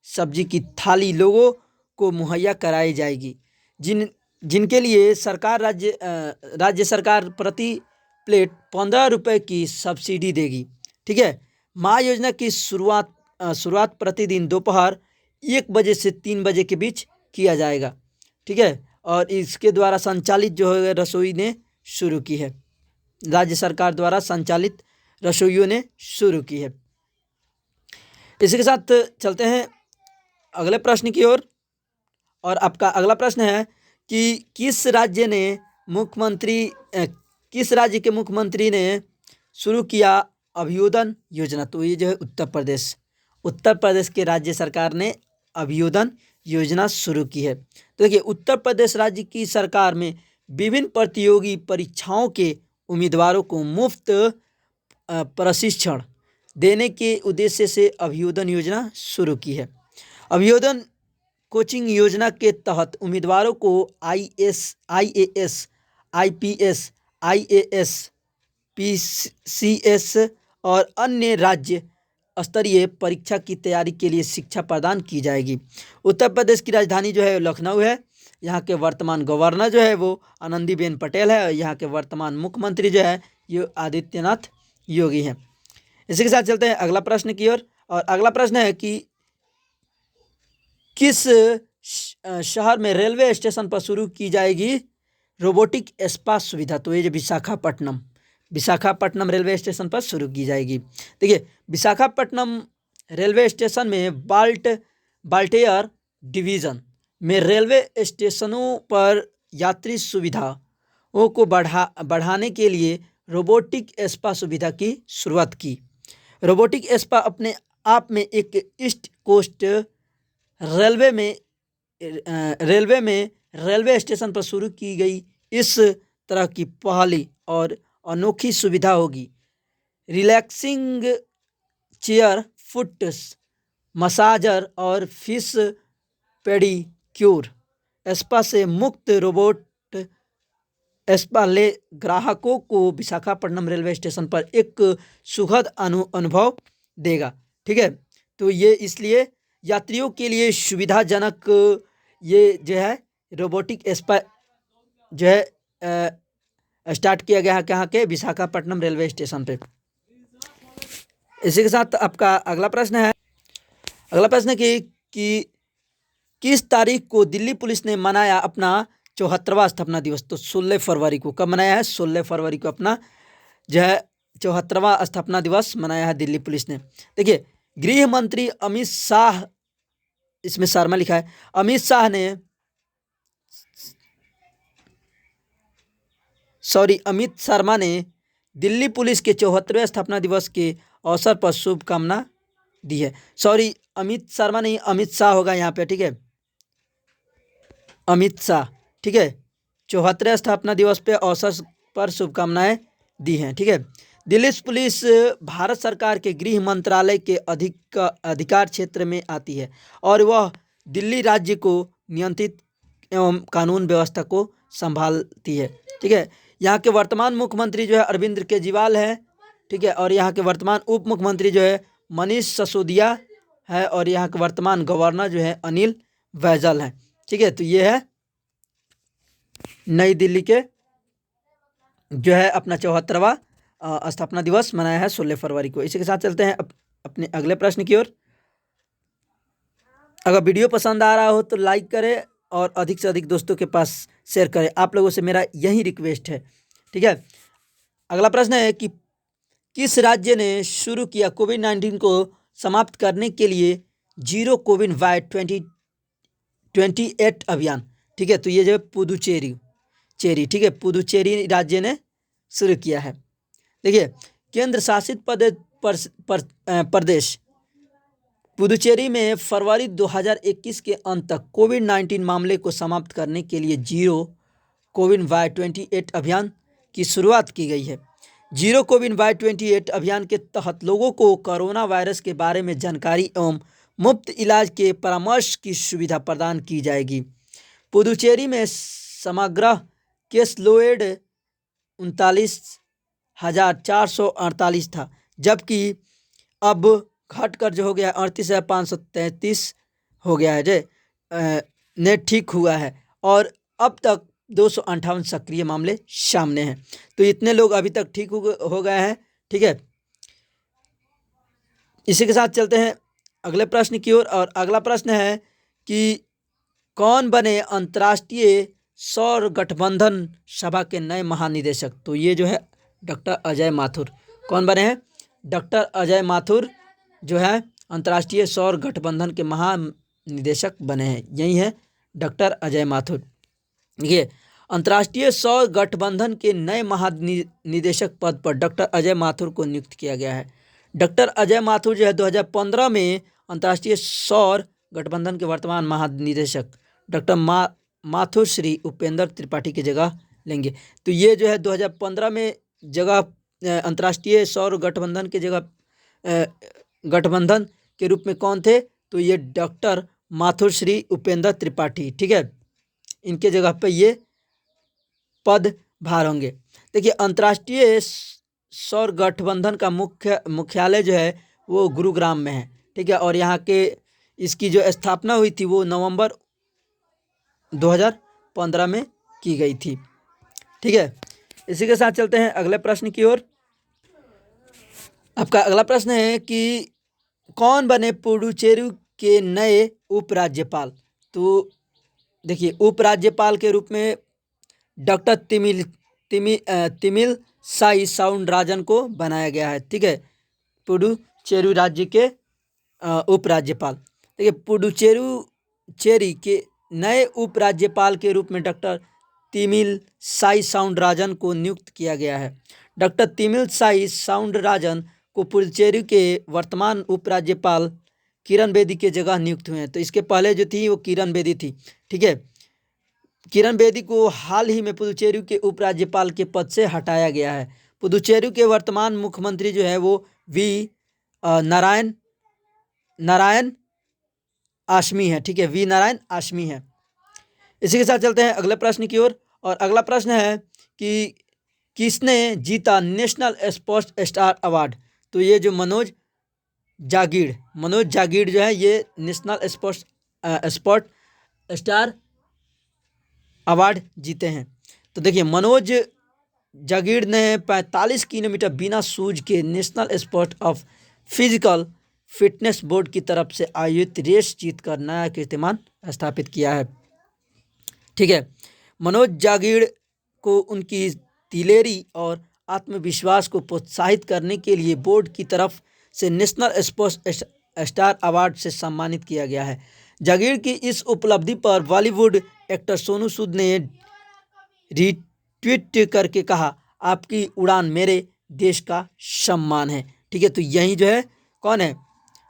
सब्जी की थाली लोगों को मुहैया कराई जाएगी, जिनके लिए राज्य सरकार प्रति प्लेट 15 रुपए की सब्सिडी देगी। ठीक है, माँ योजना की शुरुआत प्रतिदिन दोपहर 1 बजे से 3 बजे के बीच किया जाएगा। ठीक है, और इसके द्वारा संचालित जो है रसोई ने शुरू की है, राज्य सरकार द्वारा संचालित रसोइयों ने शुरू की है। इसी के साथ चलते हैं अगले प्रश्न की ओर। और आपका अगला प्रश्न है कि किस राज्य के मुख्यमंत्री ने शुरू किया अभियोदन योजना? तो ये जो है उत्तर प्रदेश के राज्य सरकार ने अभियोदन योजना शुरू की है। तो देखिए, उत्तर प्रदेश राज्य की सरकार में विभिन्न प्रतियोगी परीक्षाओं के उम्मीदवारों को मुफ्त प्रशिक्षण देने के उद्देश्य से अभियोदन योजना शुरू की है। अभियोदन कोचिंग योजना के तहत उम्मीदवारों को IAS, IPS, IAS, PCS और अन्य राज्य स्तरीय परीक्षा की तैयारी के लिए शिक्षा प्रदान की जाएगी। उत्तर प्रदेश की राजधानी जो है लखनऊ है। यहाँ के वर्तमान गवर्नर जो है वो आनंदीबेन पटेल है और यहाँ के वर्तमान मुख्यमंत्री जो है ये आदित्यनाथ योगी हैं। इसी के साथ चलते हैं अगला प्रश्न की ओर। और अगला प्रश्न है कि किस शहर में रेलवे स्टेशन पर शुरू की जाएगी रोबोटिक स्पा सुविधा? तो ये जो विशाखापट्टनम रेलवे स्टेशन पर शुरू की जाएगी। देखिए, विशाखापट्टनम रेलवे स्टेशन में बाल्टेयर डिवीज़न में रेलवे स्टेशनों पर यात्री सुविधाओं को बढ़ाने के लिए रोबोटिक स्पा सुविधा की शुरुआत की। रोबोटिक स्पा अपने आप में एक ईस्ट कोस्ट रेलवे स्टेशन पर शुरू की गई इस तरह की पहली और अनोखी सुविधा होगी। रिलैक्सिंग चेयर, फुट मसाजर और फिश पेडिक्योर स्पा से मुक्त रोबोट स्पा ले ग्राहकों को विशाखापट्टनम रेलवे स्टेशन पर एक सुखद अनुभव देगा। ठीक है, तो ये इसलिए यात्रियों के लिए सुविधाजनक ये जो है रोबोटिक स्पा जो है स्टार्ट किया गया है कहाँ के? विशाखापट्टनम रेलवे स्टेशन पे। इसी के साथ आपका अगला प्रश्न है कि किस तारीख को दिल्ली पुलिस ने मनाया अपना 74वां स्थापना दिवस? तो 16 फरवरी को। कब मनाया है? 16 फरवरी को अपना जो है 74वां स्थापना दिवस मनाया है दिल्ली पुलिस ने। देखिए, गृह मंत्री अमित शाह, इसमें शर्मा लिखा है, अमित शर्मा ने दिल्ली पुलिस के 74वें स्थापना दिवस के अवसर पर शुभकामना दी है। सॉरी, अमित शर्मा नहीं, अमित शाह होगा यहाँ पे, ठीक है, अमित शाह, ठीक है। 74वें स्थापना दिवस पे अवसर पर शुभकामनाएं दी हैं, ठीक है। दिल्ली पुलिस भारत सरकार के गृह मंत्रालय के अधिकार क्षेत्र में आती है और वह दिल्ली राज्य को नियंत्रित एवं कानून व्यवस्था को संभालती है, ठीक है। यहाँ के वर्तमान मुख्यमंत्री जो है अरविंद केजरीवाल है, ठीक है, और यहाँ के वर्तमान उप मुख्यमंत्री जो है मनीष सिसोदिया है और यहाँ के वर्तमान गवर्नर जो है अनिल बैजल है, ठीक है। तो ये है नई दिल्ली के जो है अपना 74वां स्थापना दिवस मनाया है 16 फरवरी को। इसी के साथ चलते हैं अपने अगले प्रश्न की ओर। अगर वीडियो पसंद आ रहा हो तो लाइक करें और अधिक से अधिक दोस्तों के पास शेयर करें, आप लोगों से मेरा यही रिक्वेस्ट है, ठीक है। अगला प्रश्न है कि किस राज्य ने शुरू किया कोविड-19 को समाप्त करने के लिए जीरो कोविड बाय 2028 अभियान, ठीक है। तो ये जो है पुदुचेरी, ठीक है, पुदुचेरी राज्य ने शुरू किया है। देखिए, केंद्र शासित प्रदेश पुदुचेरी में फरवरी 2021 के अंत तक कोविड-19 मामले को समाप्त करने के लिए जीरो कोविड बाय 28 अभियान की शुरुआत की गई है। जीरो कोविड बाय 28 अभियान के तहत लोगों को कोरोना वायरस के बारे में जानकारी एवं मुफ्त इलाज के परामर्श की सुविधा प्रदान की जाएगी। पुदुचेरी में समग्र केस लोड 39,448 था, जबकि अब घटकर जो हो गया 38,533 हो गया है ने ठीक हुआ है और अब तक 258 सक्रिय मामले सामने हैं। तो इतने लोग अभी तक ठीक हो गए हैं, ठीक है। इसी के साथ चलते हैं अगले प्रश्न की ओर और अगला प्रश्न है कि कौन बने अंतर्राष्ट्रीय सौर गठबंधन सभा के नए महानिदेशक। तो ये जो है डॉक्टर अजय माथुर। कौन बने हैं? डॉक्टर अजय माथुर जो है अंतर्राष्ट्रीय सौर गठबंधन के महानिदेशक बने हैं। यही है डॉक्टर अजय माथुर। देखिए, अंतर्राष्ट्रीय सौर गठबंधन के नए महानिदेशक पद पर डॉक्टर अजय माथुर को नियुक्त किया गया है। डॉक्टर अजय माथुर जो है 2015 में अंतर्राष्ट्रीय सौर गठबंधन के वर्तमान महानिदेशक डॉक्टर माथुर श्री उपेंद्र त्रिपाठी की जगह लेंगे। तो ये जो है 2015 में जगह अंतर्राष्ट्रीय सौर गठबंधन के जगह गठबंधन के रूप में कौन थे? तो ये डॉक्टर माथुर श्री उपेंद्र त्रिपाठी, ठीक है, इनके जगह पे ये पद भार होंगे। देखिए, अंतर्राष्ट्रीय सौर गठबंधन का मुख्यालय जो है वो गुरुग्राम में है, ठीक है, और यहाँ के इसकी जो स्थापना हुई थी वो नवंबर 2015 में की गई थी, ठीक है। इसी के साथ चलते हैं अगले प्रश्न की ओर। आपका अगला प्रश्न है कि कौन बने पुडुचेरी के नए उपराज्यपाल। तो देखिए, उपराज्यपाल के रूप में डॉक्टर तिमिल साई साउंडराजन को बनाया गया है, ठीक है, पुडुचेरी राज्य के उपराज्यपाल। देखिए, पुडुचेरी के नए उपराज्यपाल के रूप में डॉक्टर तिमिल साई साउंडराजन को नियुक्त किया गया है। डॉक्टर तिमिल साई साउंडराजन को पुडुचेरी के वर्तमान उपराज्यपाल किरण बेदी के जगह नियुक्त हुए हैं। तो इसके पहले जो थी वो किरण बेदी थी, ठीक है। किरण बेदी को हाल ही में पुडुचेरी के उपराज्यपाल के पद से हटाया गया है। पुडुचेरी के वर्तमान मुख्यमंत्री जो है वो नारायण आश्मी है, ठीक है, वी नारायण आश्मी है। इसी के साथ चलते हैं अगले प्रश्न की ओर और अगला प्रश्न है कि किसने जीता नेशनल स्पोर्ट्स स्टार अवार्ड। तो ये जो मनोज जागीर जो है ये नेशनल स्पोर्ट स्टार अवार्ड जीते हैं। तो देखिए, मनोज जागीर ने 45 किलोमीटर बिना शूज के national sport of physical fitness board की तरफ से आयोजित रेस जीतकर नया कीर्तिमान स्थापित किया है, ठीक है। मनोज जागीर को उनकी दिलेरी और आत्मविश्वास को प्रोत्साहित करने के लिए बोर्ड की तरफ से नेशनल स्पोर्ट्स स्टार अवार्ड से सम्मानित किया गया है। जागीर की इस उपलब्धि पर बॉलीवुड एक्टर सोनू सूद ने रीट्वीट करके कहा, आपकी उड़ान मेरे देश का सम्मान है, ठीक है। तो यही जो है कौन है,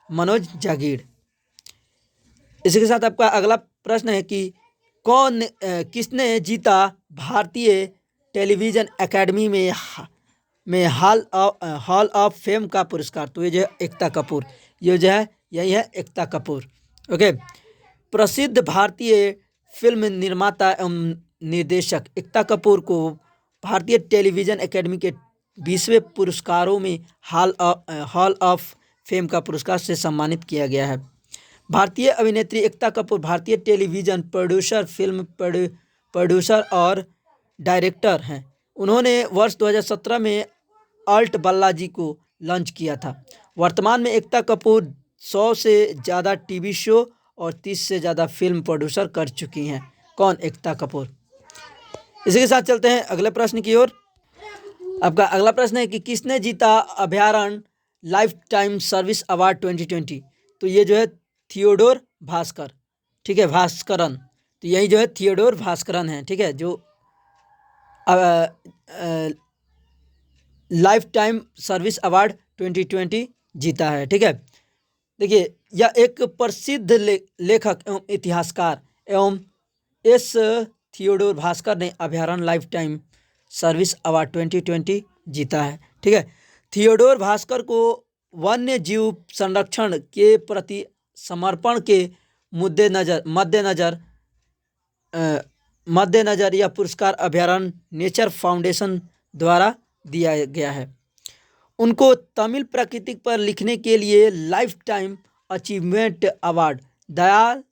मनोज जागीर। इसी के साथ आपका अगला प्रश्न है कि किसने जीता भारतीय टेलीविज़न एकेडमी में हॉल ऑफ फेम का पुरस्कार? तो ये जो है एकता कपूर, ये जो है यही है एकता कपूर। ओके, प्रसिद्ध भारतीय फिल्म निर्माता एवं निर्देशक एकता कपूर को भारतीय टेलीविज़न एकेडमी के 20वें पुरस्कारों में हॉल ऑफ फेम का पुरस्कार से सम्मानित किया गया है। भारतीय अभिनेत्री एकता कपूर भारतीय टेलीविज़न प्रोड्यूसर, फिल्म प्रोड्यूसर और डायरेक्टर हैं। उन्होंने वर्ष 2017 में अल्ट बालाजी को लॉन्च किया था। वर्तमान में एकता कपूर 100 से ज़्यादा टीवी शो और 30 से ज़्यादा फिल्म प्रोड्यूसर कर चुकी हैं। कौन? एकता कपूर। इसी के साथ चलते हैं अगले प्रश्न की ओर। आपका अगला प्रश्न है कि किसने जीता अभयारण्य लाइफ टाइम सर्विस अवार्ड 2020? तो ये जो है थियोडोर भास्कर, ठीक है, भास्करन। तो यही जो है थियोडोर भास्करन है, ठीक है, जो लाइफ टाइम सर्विस अवार्ड 2020 जीता है, ठीक है। देखिए, यह एक प्रसिद्ध लेखक एवं इतिहासकार एवं एस थियोडोर भास्कर ने अभयारण्य लाइफ टाइम सर्विस अवार्ड 2020 जीता है, ठीक है। थियोडोर भास्कर को वन्य जीव संरक्षण के प्रति समर्पण के मद्देनजर यह पुरस्कार अभयारण्य नेचर फाउंडेशन द्वारा दिया गया है। उनको तमिल प्रकृति पर लिखने के लिए लाइफ टाइम अचीवमेंट अवार्ड दयाल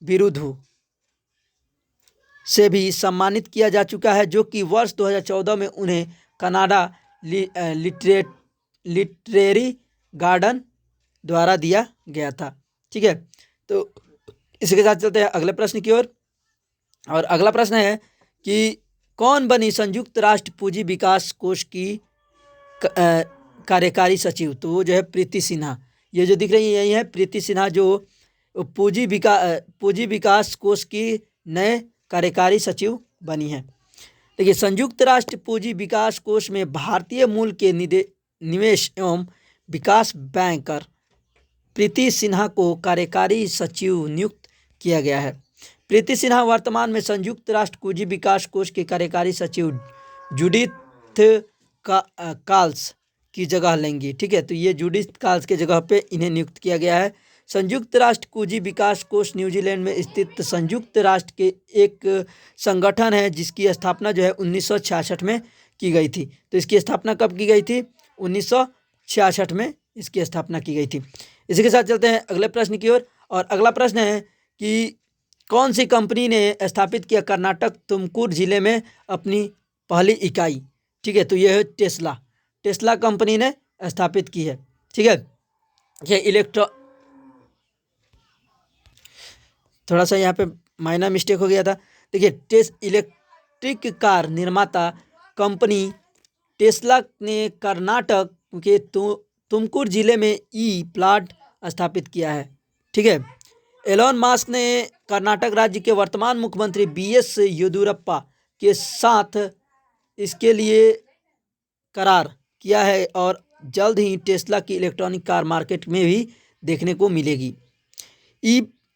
बिरुदु से भी सम्मानित किया जा चुका है, जो कि वर्ष 2014 में उन्हें कनाडा लिटरेरी गार्डन द्वारा दिया गया था, ठीक है। तो इसके साथ चलते हैं अगले प्रश्न की ओर। और अगला प्रश्न है कि कौन बनी संयुक्त राष्ट्र पूंजी विकास कोष की कार्यकारी सचिव? तो वो जो है प्रीति सिन्हा। ये जो दिख रही है यही है प्रीति सिन्हा, जो पूंजी विकास कोष की नए कार्यकारी सचिव बनी है। देखिए, संयुक्त राष्ट्र पूंजी विकास कोष में भारतीय मूल के निवेश एवं विकास बैंकर प्रीति सिन्हा को कार्यकारी सचिव नियुक्त किया गया है। प्रीति सिन्हा वर्तमान में संयुक्त राष्ट्र पूंजी विकास कोष के कार्यकारी सचिव जूडिथ कार्ल्स की जगह लेंगी, ठीक है। तो ये जूडिथ कार्ल्स के जगह पे इन्हें नियुक्त किया गया है। संयुक्त राष्ट्र पूंजी विकास कोष न्यूजीलैंड में स्थित संयुक्त राष्ट्र के एक संगठन है, जिसकी स्थापना जो है 1966 में की गई थी। तो इसकी स्थापना कब की गई थी? 1966 में इसकी स्थापना की गई थी। इसी के साथ चलते हैं अगले प्रश्न की ओर। और अगला प्रश्न है कि कौन सी कंपनी ने स्थापित किया कर्नाटक तुमकुर जिले में अपनी पहली इकाई? ठीक है, तो यह है टेस्ला कंपनी ने स्थापित की है, ठीक है। ये थोड़ा सा यहाँ पे माइनर मिस्टेक हो गया था। देखिए, इलेक्ट्रिक कार निर्माता कंपनी टेस्ला ने कर्नाटक के तुमकुर जिले में प्लांट स्थापित किया है, ठीक है। एलोन मास्क ने कर्नाटक राज्य के वर्तमान मुख्यमंत्री BS येदियुरप्पा के साथ इसके लिए करार किया है और जल्द ही टेस्ला की इलेक्ट्रॉनिक कार मार्केट में भी देखने को मिलेगी।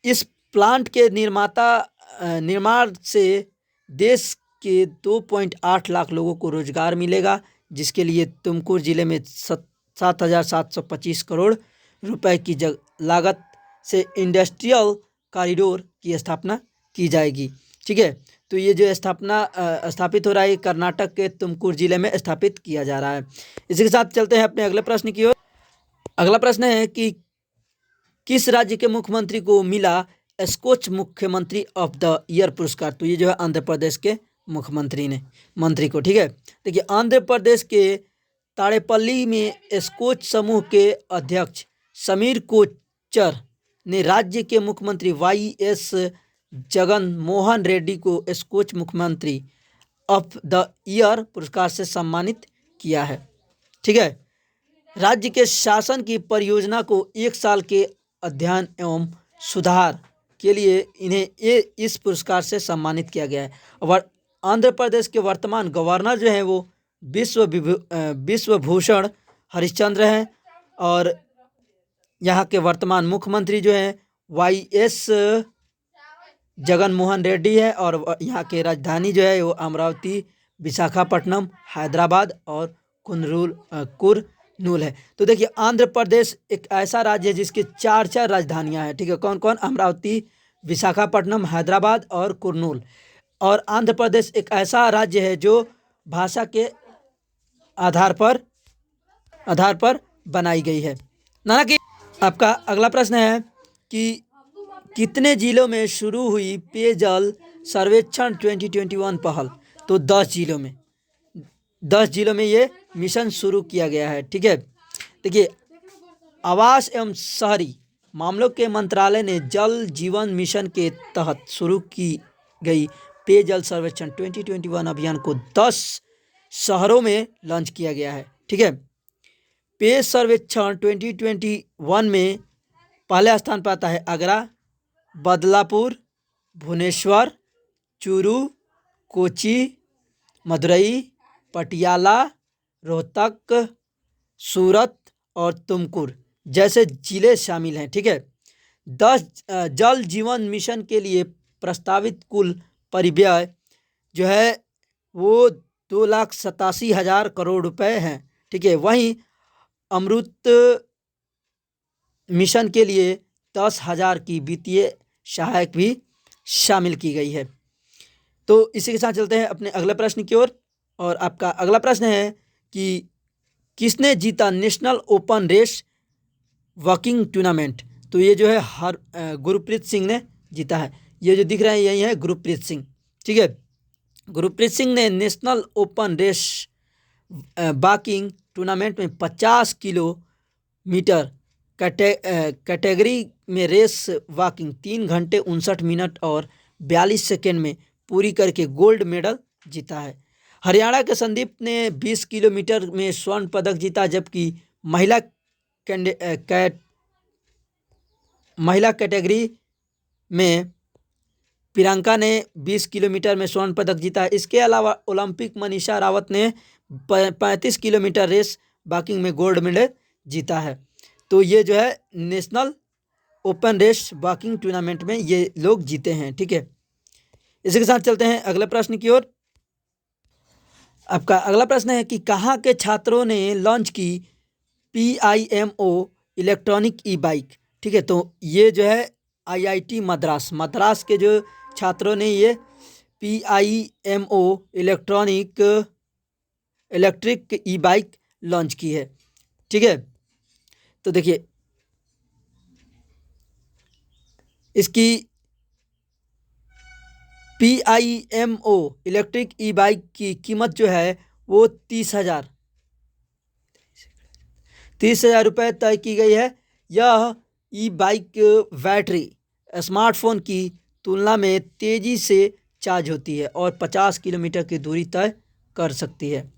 इस प्लांट के निर्माण से देश के 2.8 लाख लोगों को रोजगार मिलेगा, जिसके लिए तुमकुर जिले में 7,725 करोड़ रुपए की लागत से इंडस्ट्रियल कॉरिडोर की स्थापना की जाएगी, ठीक है। तो ये जो स्थापित हो रहा है कर्नाटक के तुमकुर जिले में स्थापित किया जा रहा है। इसी के साथ चलते हैं अपने अगले प्रश्न की ओर। अगला प्रश्न है कि किस राज्य के मुख्यमंत्री को मिला स्कोच मुख्यमंत्री ऑफ द ईयर पुरस्कार? तो ये जो है आंध्र प्रदेश के मंत्री को, ठीक है। देखिए, आंध्र प्रदेश के ताड़ेपल्ली में स्कोच समूह के अध्यक्ष समीर कोचर ने राज्य के मुख्यमंत्री YS जगन मोहन रेड्डी को स्कोच मुख्यमंत्री ऑफ द ईयर पुरस्कार से सम्मानित किया है, ठीक है। राज्य के शासन की परियोजना को 1 साल के अध्ययन एवं सुधार के लिए इन्हें इस पुरस्कार से सम्मानित किया गया है। और आंध्र प्रदेश के वर्तमान गवर्नर जो हैं वो विश्वभूषण हरिश्चंद्र हैं। और यहाँ के वर्तमान मुख्यमंत्री जो हैं YS जगन मोहन रेड्डी है, और यहाँ के राजधानी जो है वो अमरावती, विशाखापट्टनम, हैदराबाद और कुर्नूल है। तो देखिए, आंध्र प्रदेश एक ऐसा राज्य है जिसके चार राजधानियां हैं, ठीक है। कौन कौन? अमरावती, विशाखापट्टनम, हैदराबाद और कुर्नूल। और आंध्र प्रदेश एक ऐसा राज्य है जो भाषा के आधार पर बनाई गई है। नाना कि आपका अगला प्रश्न है कि कितने जिलों में शुरू हुई पेयजल सर्वेक्षण 2021 पहल? तो 10 जिलों में ये मिशन शुरू किया गया है, ठीक है। देखिए, आवास एवं शहरी मामलों के मंत्रालय ने जल जीवन मिशन के तहत शुरू की गई पेयजल सर्वेक्षण 2021 अभियान को 10 शहरों में लॉन्च किया गया है, ठीक है। पेय सर्वेक्षण 2021 में पहले स्थान पर आता है आगरा, बदलापुर, भुवनेश्वर, चूरू, कोची, मदुरई, पटियाला, रोहतक, सूरत और तुमकुर जैसे जिले शामिल हैं, ठीक है। 10 जल जीवन मिशन के लिए प्रस्तावित कुल परिव्यय जो है वो 2,87,000 करोड़ रुपए हैं, ठीक है। वहीं अमृत मिशन के लिए 10,000 की वित्तीय सहायक भी शामिल की गई है। तो इसी के साथ चलते हैं अपने अगले प्रश्न की ओर। और आपका अगला प्रश्न है कि किसने जीता national open race walking tournament? तो ये जो है गुरप्रीत सिंह ने जीता है। ये जो दिख रहा है यही है गुरप्रीत सिंह, ठीक है। गुरप्रीत सिंह ने national open race walking tournament में 50 किलोमीटर कैटेगरी में रेस वॉकिंग 3 घंटे 59 मिनट और 42 सेकेंड में पूरी करके गोल्ड मेडल जीता है। हरियाणा के संदीप ने 20 किलोमीटर में स्वर्ण पदक जीता, जबकि महिला कैटेगरी में प्रियंका ने 20 किलोमीटर में स्वर्ण पदक जीता है। इसके अलावा ओलंपिक मनीषा रावत ने 35 किलोमीटर रेस वॉकिंग में गोल्ड मेडल जीता है। तो ये जो है national open race walking tournament में ये लोग जीते हैं, ठीक है। इसी के साथ चलते हैं अगले प्रश्न की ओर। आपका अगला प्रश्न है कि कहाँ के छात्रों ने लॉन्च की PIMO इलेक्ट्रॉनिक ई बाइक? ठीक है, तो ये जो है IIT मद्रास के जो छात्रों ने ये PIMO इलेक्ट्रिक ई बाइक लॉन्च की है, ठीक है। तो देखिए, इसकी PIMO इलेक्ट्रिक ई बाइक की कीमत जो है वो 30,000 रुपये तय की गई है। यह ई बाइक बैटरी स्मार्टफोन की तुलना में तेज़ी से चार्ज होती है और 50 किलोमीटर की दूरी तय कर सकती है।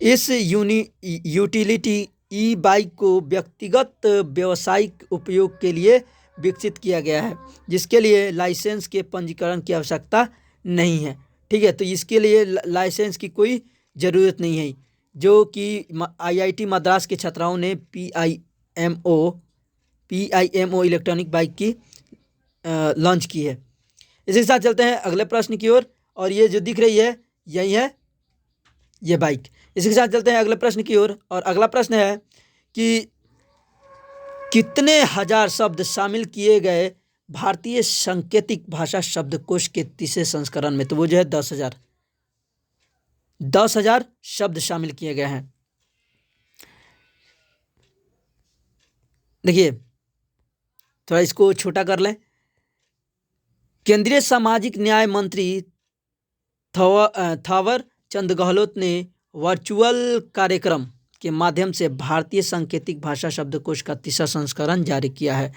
इस यूटिलिटी ई बाइक को व्यक्तिगत व्यावसायिक उपयोग के लिए विकसित किया गया है, जिसके लिए लाइसेंस के पंजीकरण की आवश्यकता नहीं है, ठीक है। तो इसके लिए लाइसेंस की कोई ज़रूरत नहीं है, जो कि IIT मद्रास के छात्राओं ने PIMO इलेक्ट्रॉनिक बाइक की लॉन्च की है। इसी के साथ चलते हैं अगले प्रश्न की ओर। और ये जो दिख रही है यही है ये बाइक। इसी के साथ चलते हैं अगले प्रश्न की ओर। और अगला प्रश्न है कि कितने हजार शब्द शामिल किए गए भारतीय सांकेतिक भाषा शब्दकोश के तीसरे संस्करण में? तो वो जो है 10,000 शब्द शामिल किए गए हैं। देखिए, थोड़ा इसको छोटा कर लें। केंद्रीय सामाजिक न्याय मंत्री थावर चंद गहलोत ने वर्चुअल कार्यक्रम के माध्यम से भारतीय सांकेतिक भाषा शब्दकोश का तीसरा संस्करण जारी किया है।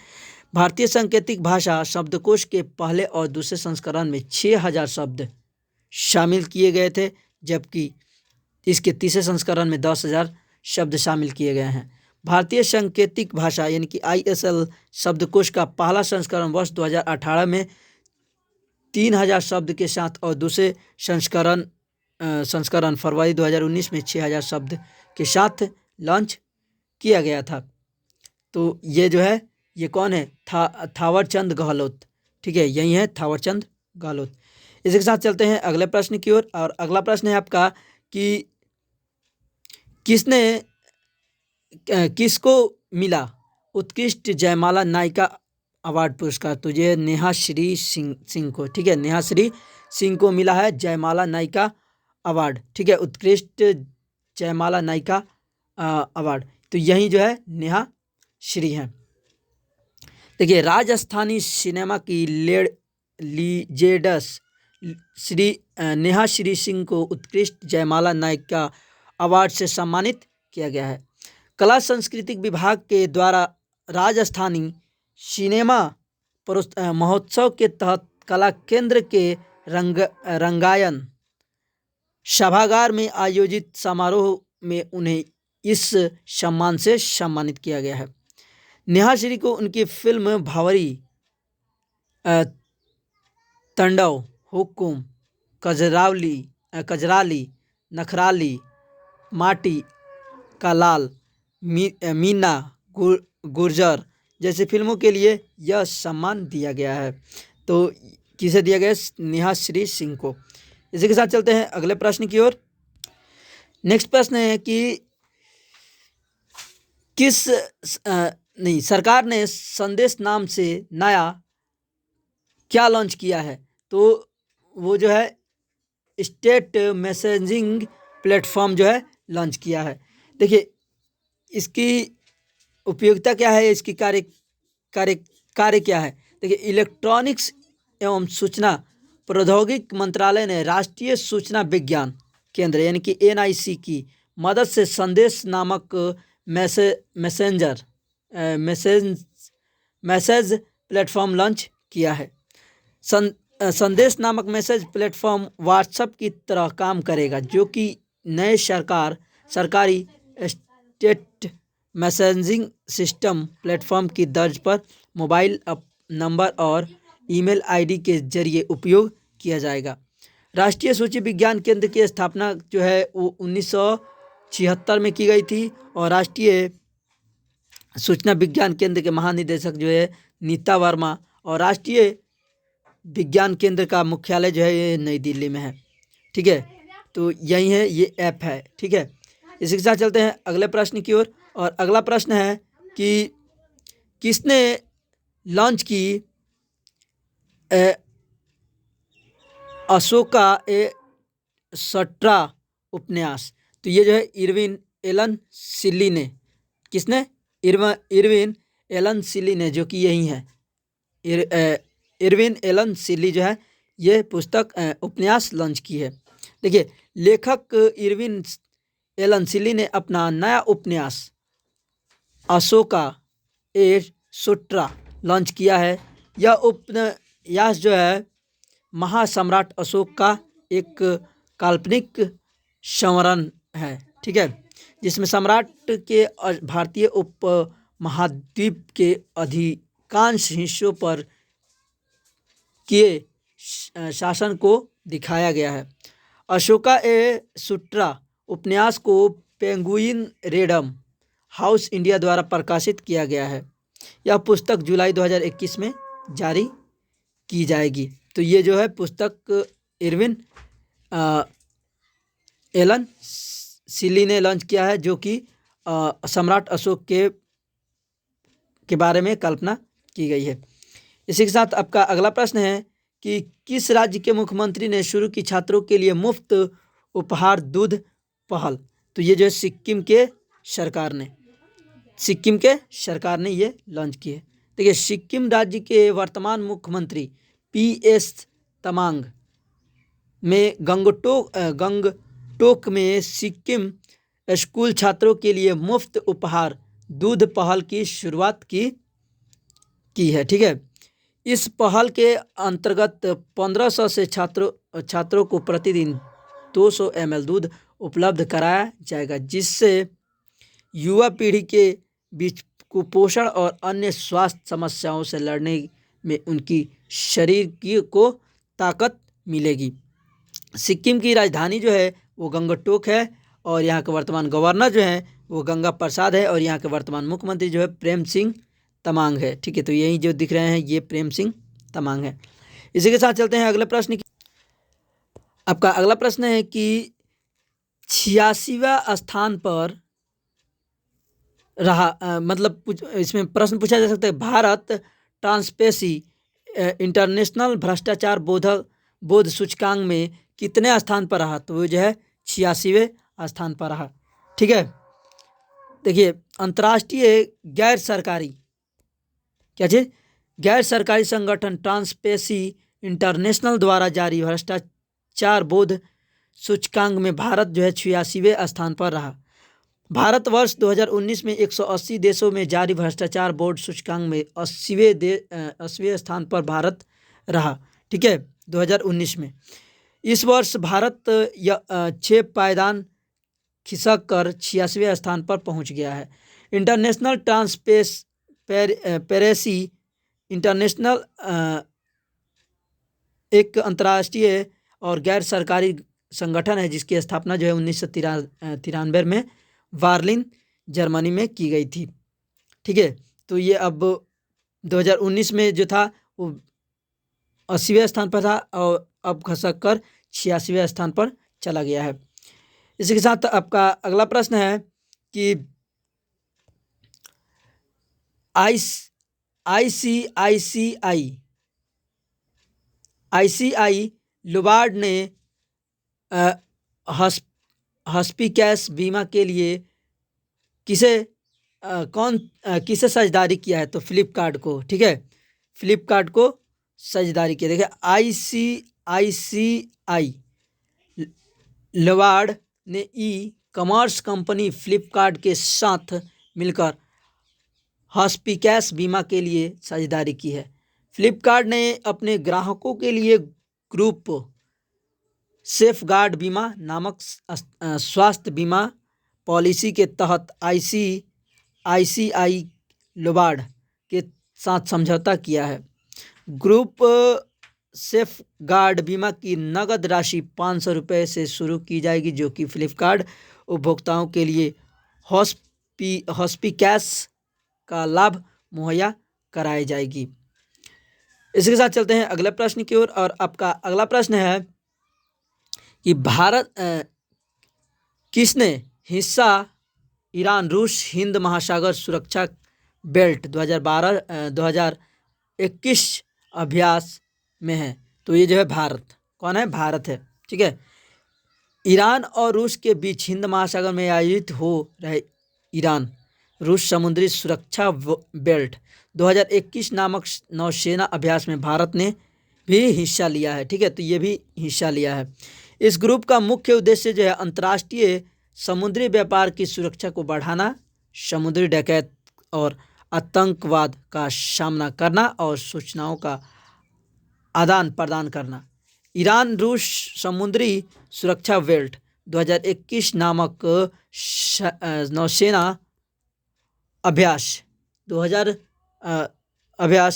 भारतीय सांकेतिक भाषा शब्दकोश के पहले और दूसरे संस्करण में 6,000 शब्द शामिल किए गए थे, जबकि इसके तीसरे संस्करण में 10,000 शब्द शामिल किए गए हैं। भारतीय सांकेतिक भाषा यानी कि ISL शब्दकोश का पहला संस्करण वर्ष 2018 में 3,000 शब्द के साथ और दूसरे संस्करण फरवरी 2019 में 6,000 शब्द के साथ लॉन्च किया गया था। तो ये जो है ये कौन है, थावर चंद गहलोत। ठीक है, यही है थावर चंद गहलोत। इसी के साथ चलते हैं अगले प्रश्न की ओर। और अगला प्रश्न है आपका कि किसने किसको मिला उत्कृष्ट जयमाला नायिका अवार्ड पुरस्कार। तो ये नेहा श्री सिंह को, ठीक है, नेहा श्री सिंह को मिला है जयमाला नायिका अवार्ड। ठीक है, उत्कृष्ट जयमाला नायिका अवार्ड। तो यही जो है नेहा श्री हैं। देखिए, राजस्थानी सिनेमा की लीजेंड्स नेहा श्री सिंह को उत्कृष्ट जयमाला नायिका अवार्ड से सम्मानित किया गया है। कला सांस्कृतिक विभाग के द्वारा राजस्थानी सिनेमा महोत्सव के तहत कला केंद्र के रंगायन सभागार में आयोजित समारोह में उन्हें इस सम्मान से सम्मानित किया गया है। नेहा श्री को उनकी फिल्म भावरी, तांडव, हुकुम, कजराली, नखराली, माटी का लाल, मीना, गुर्जर जैसे फिल्मों के लिए यह सम्मान दिया गया है। तो किसे दिया गया है, नेहा श्री सिंह को। इसी के साथ चलते हैं अगले प्रश्न की ओर। नेक्स्ट प्रश्न है कि सरकार ने संदेश नाम से नया क्या लॉन्च किया है। तो वो जो है स्टेट मैसेजिंग प्लेटफॉर्म जो है लॉन्च किया है। देखिए, इसकी उपयोगिता क्या है, इसकी कार्य क्या है। देखिए, इलेक्ट्रॉनिक्स एवं सूचना प्रौद्योगिकी मंत्रालय ने राष्ट्रीय सूचना विज्ञान केंद्र यानी कि NIC की मदद से संदेश नामक मैसेज प्लेटफॉर्म लॉन्च किया है। संदेश नामक मैसेज प्लेटफॉर्म व्हाट्सएप की तरह काम करेगा, जो कि नए सरकारी स्टेट मैसेजिंग सिस्टम प्लेटफॉर्म की तर्ज पर मोबाइल नंबर और ईमेल ID के जरिए उपयोग किया जाएगा। राष्ट्रीय सूची विज्ञान केंद्र की स्थापना जो है वो 1976 में की गई थी और राष्ट्रीय सूचना विज्ञान केंद्र के महानिदेशक जो है नीता वर्मा और राष्ट्रीय विज्ञान केंद्र का मुख्यालय जो है ये नई दिल्ली में है। ठीक है, तो यही है, ये ऐप है। ठीक है, इसी के साथ चलते हैं अगले प्रश्न की ओर। और अगला प्रश्न है कि किसने लॉन्च की अशोका ए सट्रा उपन्यास। तो ये जो है इरविन एलन सिल्ली ने, किसने, इरविन एलन सिल्ली ने, जो कि यही है इरविन एलन सिल्ली जो है ये पुस्तक उपन्यास लॉन्च की है। देखिए, लेखक इरविन एलन सिल्ली ने अपना नया उपन्यास अशोका ए सट्रा लॉन्च किया है। यह उपन्यास जो है महासम्राट अशोक का एक काल्पनिक संवरण है। ठीक है, जिसमें सम्राट के भारतीय उप महाद्वीप के अधिकांश हिस्सों पर किए शासन को दिखाया गया है। अशोका ए सट्रा उपन्यास को पेंगुइन रेडम हाउस इंडिया द्वारा प्रकाशित किया गया है। यह पुस्तक जुलाई 2021 में जारी की जाएगी। तो ये जो है पुस्तक इरविन एलन सिल्ली ने लॉन्च किया है, जो कि सम्राट अशोक के बारे में कल्पना की गई है। इसी के साथ आपका अगला प्रश्न है कि किस राज्य के मुख्यमंत्री ने शुरू की छात्रों के लिए मुफ्त उपहार दूध पहल। तो ये जो है सिक्किम के सरकार ने ये लॉन्च की है। देखिए, सिक्किम राज्य के वर्तमान मुख्यमंत्री PS तमांग में गंगटोक में सिक्किम स्कूल छात्रों के लिए मुफ्त उपहार दूध पहल की शुरुआत की है। ठीक है, इस पहल के अंतर्गत 1500 से छात्रों को प्रतिदिन 200 ml दूध उपलब्ध कराया जाएगा, जिससे युवा पीढ़ी के बीच कुपोषण और अन्य स्वास्थ्य समस्याओं से लड़ने में उनकी शरीर को ताकत मिलेगी। सिक्किम की राजधानी जो है वो गंगटोक है और यहाँ के वर्तमान गवर्नर जो हैं वो गंगा प्रसाद है और यहाँ के वर्तमान मुख्यमंत्री जो है प्रेम सिंह तमांग है। ठीक है, तो यही जो दिख रहे हैं ये प्रेम सिंह तमांग है। इसी के साथ चलते हैं अगले प्रश्न की। आपका अगला प्रश्न है कि 86वां स्थान पर रहा, इसमें प्रश्न पूछा जा सकता है भारत ट्रांसपेरेंसी इंटरनेशनल भ्रष्टाचार बोध सूचकांक में कितने स्थान पर रहा? तो वो जो है 86वें स्थान पर रहा। ठीक है, देखिए अंतर्राष्ट्रीय गैर सरकारी क्या चीज गैर सरकारी संगठन ट्रांसपेरेंसी इंटरनेशनल द्वारा जारी भ्रष्टाचार बोध सूचकांक में भारत जो है 86वें स्थान पर रहा। भारतवर्ष 2019 में 180 देशों में जारी भ्रष्टाचार बोर्ड सूचकांक में 80वें स्थान पर भारत रहा। ठीक है, 2019 में। इस वर्ष भारत 6 पायदान खिसक कर 86वें स्थान पर पहुंच गया है। इंटरनेशनल ट्रांसपेरेंसी इंटरनेशनल एक अंतर्राष्ट्रीय और गैर सरकारी संगठन है जिसकी स्थापना जो है 1993 में बर्लिन जर्मनी में की गई थी। ठीक है, तो ये अब 2019 में जो था वो 80वें स्थान पर था और अब खसक कर 86वें स्थान पर चला गया है। इसी के साथ आपका अगला प्रश्न है कि आईसीआई लोम्बार्ड ने हॉस्पिटैलिटी बीमा के लिए किसे साझेदारी किया है? तो फ्लिपकार्ट को। ठीक है, फ्लिपकार्ट को साझेदारी किया। देखिए आईसीआई लोम्बार्ड ने ई कॉमर्स कंपनी फ्लिपकार्ट के साथ मिलकर हॉस्पिटैलिटी बीमा के लिए साझेदारी की है। फ्लिपकार्ट ने अपने ग्राहकों के लिए ग्रुप सेफगार्ड बीमा नामक स्वास्थ्य बीमा पॉलिसी के तहत आईसीआई लोम्बार्ड के साथ समझौता किया है। ग्रुप सेफगार्ड बीमा की नगद राशि 500 रुपये से शुरू की जाएगी, जो कि फ्लिपकार्ट उपभोक्ताओं के लिए हॉस्पिटैलिटी का लाभ मुहैया कराई जाएगी। इसके साथ चलते हैं अगले प्रश्न की ओर और आपका अगला प्रश्न है कि भारत किसने हिस्सा ईरान रूस हिंद महासागर सुरक्षा बेल्ट 2021 अभ्यास में है? तो ये जो है भारत। कौन है? भारत है। ठीक है, ईरान और रूस के बीच हिंद महासागर में आयोजित हो रहे ईरान रूस समुद्री सुरक्षा बेल्ट 2021 नामक नौसेना अभ्यास में भारत ने भी हिस्सा लिया है। ठीक है, तो ये भी हिस्सा लिया है। इस ग्रुप का मुख्य उद्देश्य जो है अंतर्राष्ट्रीय समुद्री व्यापार की सुरक्षा को बढ़ाना, समुद्री डकैत और आतंकवाद का सामना करना और सूचनाओं का आदान प्रदान करना। ईरान रूस समुद्री सुरक्षा बेल्ट 2021 नामक नौसेना अभ्यास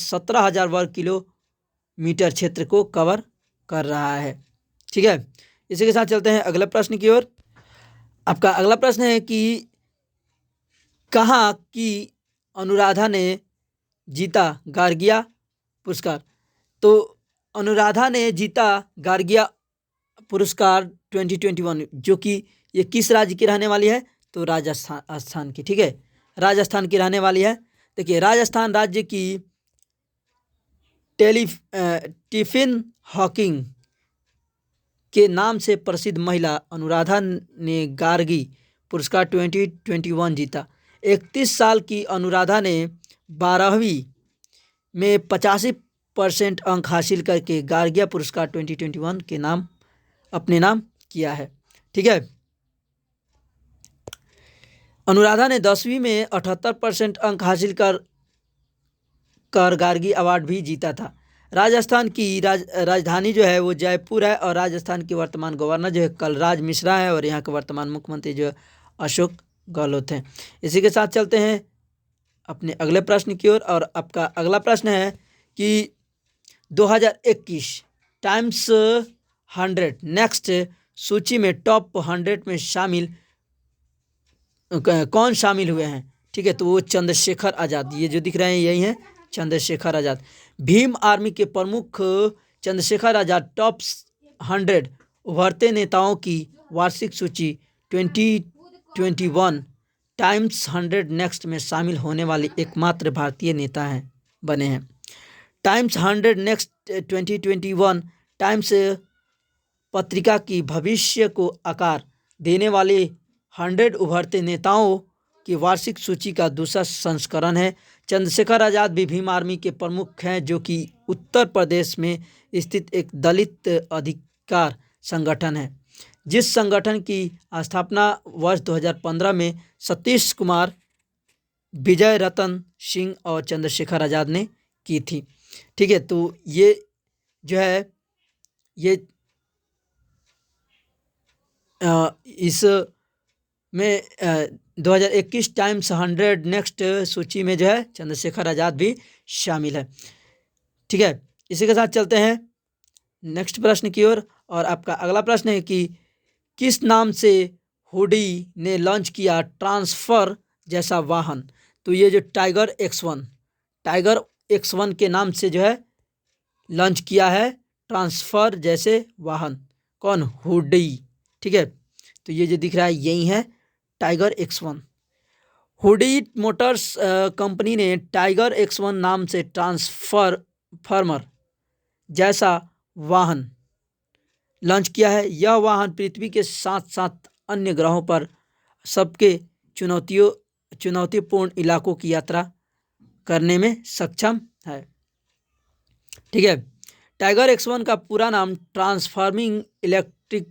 17,000 वर्ग किलोमीटर क्षेत्र को कवर कर रहा है। ठीक है, इसी के साथ चलते हैं अगले प्रश्न की ओर। आपका अगला प्रश्न है कि कहाँ की अनुराधा ने जीता गार्गिया पुरस्कार? तो अनुराधा ने जीता गार्गिया पुरस्कार 2021, जो कि ये किस राज्य की रहने वाली है? तो राजस्थान की। ठीक है, राजस्थान की रहने वाली है। देखिए राजस्थान राज्य की टिफिन हॉकिंग के नाम से प्रसिद्ध महिला अनुराधा ने गार्गी पुरस्कार 2021 जीता। 31 साल की अनुराधा ने 12वीं में 85% अंक हासिल करके गार्गिया पुरस्कार 2021 के नाम अपने नाम किया है। ठीक है, अनुराधा ने 10वीं में 78% अंक हासिल कर गार्गी अवार्ड भी जीता था। राजस्थान की राजधानी जो है वो जयपुर है और राजस्थान के वर्तमान गवर्नर जो है कलराज मिश्रा है और यहाँ के वर्तमान मुख्यमंत्री जो है अशोक गहलोत हैं। इसी के साथ चलते हैं अपने अगले प्रश्न की ओर और आपका अगला प्रश्न है कि 2021 टाइम्स 100 नेक्स्ट सूची में टॉप 100 में शामिल कौन शामिल हुए हैं, ठीक है, तो वो चंद्रशेखर आज़ाद, ये जो दिख रहे हैं यही हैं चंद्रशेखर आज़ाद। भीम आर्मी के प्रमुख चंद्रशेखर आज़ाद टॉप 100 उभरते नेताओं की वार्षिक सूची 2021 टाइम्स 100 नेक्स्ट में शामिल होने वाले एकमात्र भारतीय नेता हैं बने हैं। टाइम्स 100 नेक्स्ट 2021 टाइम्स पत्रिका की भविष्य को आकार देने वाले 100 उभरते नेताओं की वार्षिक सूची का दूसरा संस्करण है। चंद्रशेखर आज़ाद भी भीम आर्मी के प्रमुख हैं, जो कि उत्तर प्रदेश में स्थित एक दलित अधिकार संगठन है, जिस संगठन की स्थापना वर्ष 2015 में सतीश कुमार, विजय रतन सिंह और चंद्रशेखर आज़ाद ने की थी। ठीक है, तो ये जो है ये इस में 2021 टाइम्स 100 नेक्स्ट सूची में जो है चंद्रशेखर आज़ाद भी शामिल है। ठीक है, इसी के साथ चलते हैं नेक्स्ट प्रश्न की ओर। और आपका अगला प्रश्न है कि किस नाम से हुडी ने लॉन्च किया ट्रांसफर जैसा वाहन। तो ये जो टाइगर X1 के नाम से जो है लॉन्च किया है ट्रांसफर जैसे वाहन, कौन, हुडी। ठीक है, तो ये जो दिख रहा है यही है tiger X1। Hoodie Motors company ने टाइगर X1 नाम से ट्रांसफार्मर जैसा वाहन लॉन्च किया है। यह वाहन पृथ्वी के साथ साथ अन्य ग्रहों पर सबके चुनौतीपूर्ण इलाकों की यात्रा करने में सक्षम है। ठीक है, टाइगर X1 का पूरा नाम transforming electric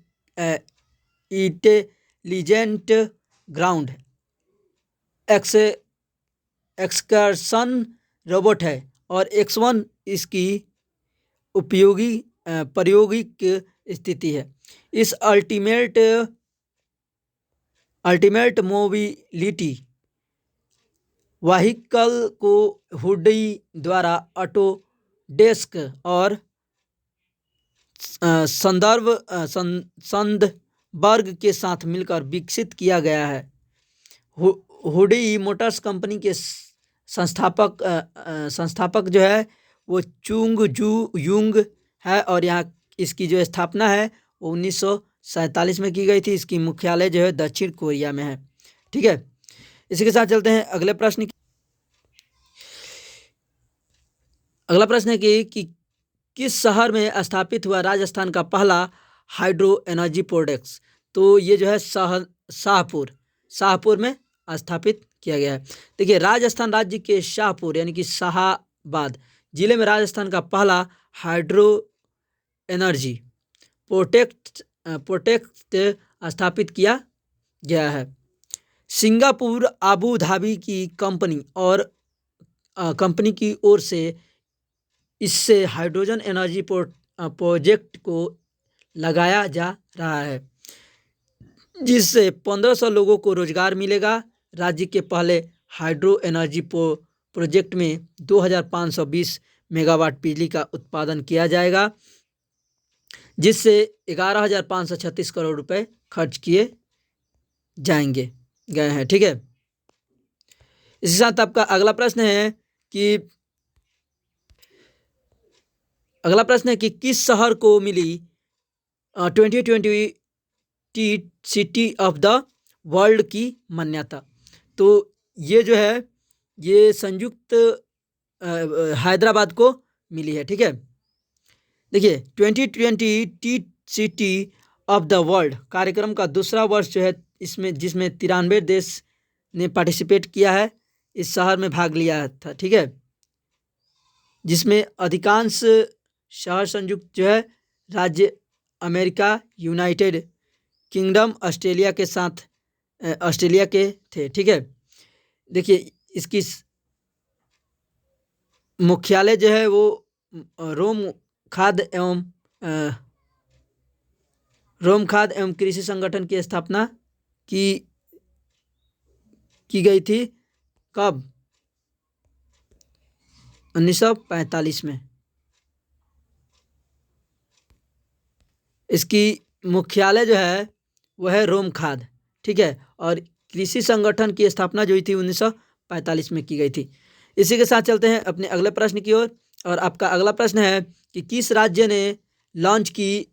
intelligent ground excursion robot है और X1 इसकी प्रायोगिक स्थिति है। इस अल्टीमेट मोबिलिटी व्हीकल को हुडी द्वारा ऑटो डेस्क और संदर्भ के साथ मिलकर विकसित किया गया है। हुडी मोटर्स कंपनी के संस्थापक जो है वो चुंग जू युंग है और यहाँ इसकी जो स्थापना है वो 1947 में की गई थी। इसकी मुख्यालय जो है दक्षिण कोरिया में है। ठीक है, इसी के साथ चलते हैं अगले प्रश्न की। अगला प्रश्न है कि किस शहर में स्थापित हुआ राजस्थान का पहला हाइड्रो एनर्जी प्रोजेक्ट। तो ये जो है शाहपुर में स्थापित किया गया है। देखिए, राजस्थान राज्य के शाहपुर यानी कि शाहाबाद जिले में राजस्थान का पहला हाइड्रो एनर्जी प्रोजेक्ट स्थापित किया गया है। सिंगापुर आबू धाबी की कंपनी की ओर से इससे हाइड्रोजन एनर्जी प्रोजेक्ट को लगाया जा रहा है, जिससे 1500 लोगों को रोजगार मिलेगा। राज्य के पहले हाइड्रो एनर्जी प्रोजेक्ट में 2520 मेगावाट बिजली का उत्पादन किया जाएगा, जिससे 11,536 करोड़ रुपए खर्च किए गए हैं। ठीक है, इसी साथ आपका अगला प्रश्न है कि किस शहर को मिली 2020 सिटी ऑफ द वर्ल्ड की मान्यता। तो ये जो है ये संयुक्त हैदराबाद को मिली है। ठीक है, देखिए 2020 सिटी ऑफ द वर्ल्ड कार्यक्रम का दूसरा वर्ष जो है जिसमें 93 देश ने पार्टिसिपेट किया है, इस शहर में भाग लिया था। ठीक है, जिसमें अधिकांश शहर संयुक्त जो है राज्य अमेरिका, यूनाइटेड किंगडम, ऑस्ट्रेलिया के थे। ठीक है, देखिए इसकी मुख्यालय जो है वो रोम खाद्य एवं कृषि संगठन की स्थापना की गई थी कब, 1945 में। इसकी मुख्यालय जो है वह है रोम खाद। ठीक है, और कृषि संगठन की स्थापना जो हुई थी 1945 में की गई थी। इसी के साथ चलते हैं अपने अगले प्रश्न की ओर। और आपका अगला प्रश्न है कि किस राज्य ने लॉन्च की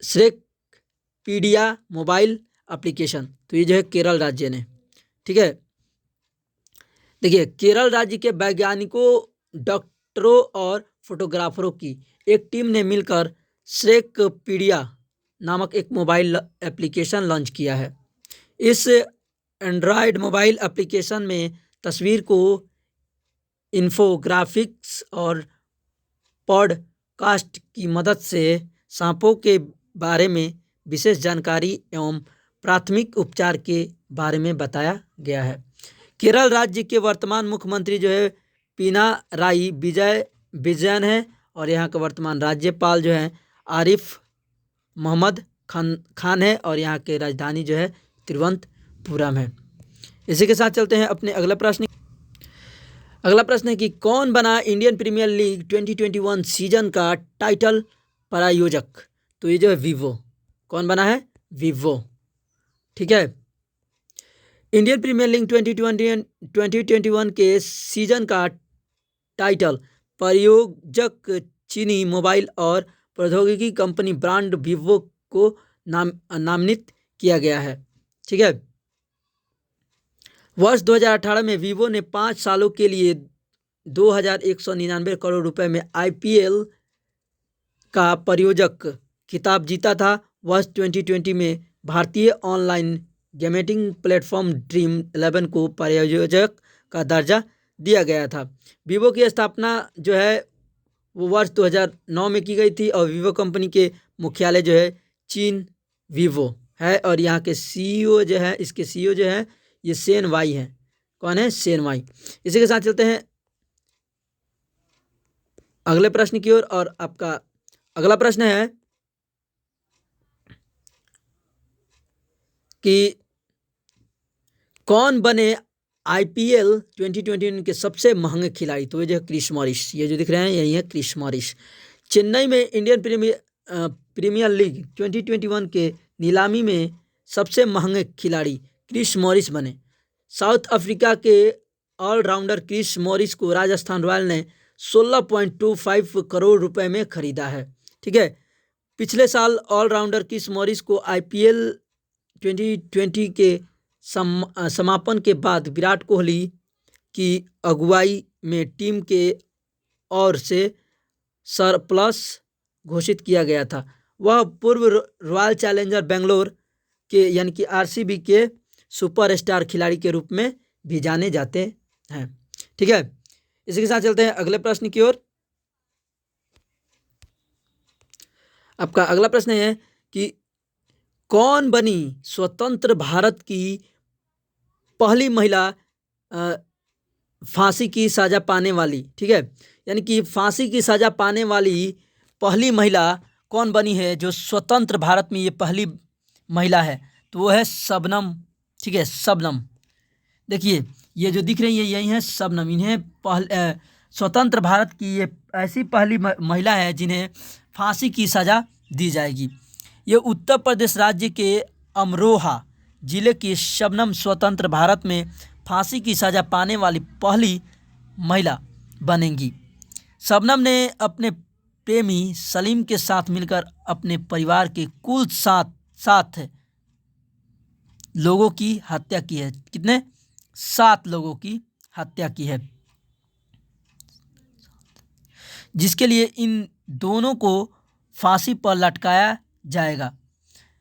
श्रेपीडिया मोबाइल एप्लीकेशन? तो ये जो है केरल राज्य ने। ठीक है, देखिए केरल राज्य के वैज्ञानिकों, डॉक्टरों और फोटोग्राफरों की एक टीम ने मिलकर श्रेकपीडिया नामक एक मोबाइल एप्लीकेशन लॉन्च किया है। इस एंड्रॉयड मोबाइल एप्लीकेशन में तस्वीर को इन्फोग्राफिक्स और पॉडकास्ट की मदद से सांपों के बारे में विशेष जानकारी एवं प्राथमिक उपचार के बारे में बताया गया है। केरल राज्य के वर्तमान मुख्यमंत्री जो है पिनाराई विजयन है और यहाँ के वर्तमान राज्यपाल जो है आरिफ मोहम्मद खान है और यहाँ के राजधानी जो है तिरुवनंतपुरम है। इसी के साथ चलते हैं अपने अगला प्रश्न। अगला प्रश्न है कि कौन बना इंडियन प्रीमियर लीग 2021 सीजन का टाइटल प्रायोजक? तो ये जो है वीवो। कौन बना है? वीवो। ठीक है, इंडियन प्रीमियर लीग 2021 के सीजन का टाइटल प्रायोजक चीनी मोबाइल और प्रौद्योगिकी कंपनी ब्रांड वीवो को नामित किया गया है। ठीक है, वर्ष 2018 में वीवो ने 5 सालों के लिए 2199 करोड़ रुपए में IPL का प्रायोजक खिताब जीता था। वर्ष 2020 में भारतीय ऑनलाइन गेमिंग प्लेटफॉर्म ड्रीम 11 को प्रायोजक का दर्जा दिया गया था। वीवो की स्थापना जो है वो वर्ष 2009 में की गई थी और वीवो कंपनी के मुख्यालय जो है चीन वीवो है और यहाँ के CEO जो है, इसके CEO जो है ये सेन वाई है। कौन है? सेन वाई। इसी के साथ चलते हैं अगले प्रश्न की ओर। और आपका अगला प्रश्न है कि कौन बने IPL 2021 के सबसे महंगे खिलाड़ी? तो ये जो क्रिस मॉरिस, ये जो दिख रहे हैं यही है क्रिस मॉरिस। चेन्नई में इंडियन प्रीमियर लीग 2021 के नीलामी में सबसे महंगे खिलाड़ी क्रिस मॉरिस बने। साउथ अफ्रीका के ऑलराउंडर क्रिस मॉरिस को राजस्थान रॉयल ने 16.25 करोड़ रुपए में खरीदा है। ठीक है, पिछले साल ऑलराउंडर क्रिस मॉरिस को IPL 2020 के समापन के बाद विराट कोहली की अगुवाई में टीम के ओर से सरप्लस घोषित किया गया था। वह पूर्व रॉयल चैलेंजर बेंगलोर के यानी कि RCB के सुपरस्टार खिलाड़ी के रूप में भी जाने जाते हैं। ठीक है, इसी के साथ चलते हैं अगले प्रश्न की ओर। आपका अगला प्रश्न है कि कौन बनी स्वतंत्र भारत की पहली महिला फांसी की सजा पाने वाली? ठीक है, यानी कि फांसी की सजा पाने वाली पहली महिला कौन बनी है जो स्वतंत्र भारत में ये पहली महिला है? तो वो है शबनम। ठीक है, शबनम। देखिए ये जो दिख रही है यही है शबनम। इन्हें स्वतंत्र भारत की ये ऐसी पहली महिला है जिन्हें फांसी की सजा दी जाएगी। ये उत्तर प्रदेश राज्य के अमरोहा जिले की शबनम स्वतंत्र भारत में फांसी की सजा पाने वाली पहली महिला बनेंगी। शबनम ने अपने प्रेमी सलीम के साथ मिलकर अपने परिवार के कुल 7 लोगों की हत्या की है। कितने? 7 लोगों की हत्या की है, जिसके लिए इन दोनों को फांसी पर लटकाया जाएगा।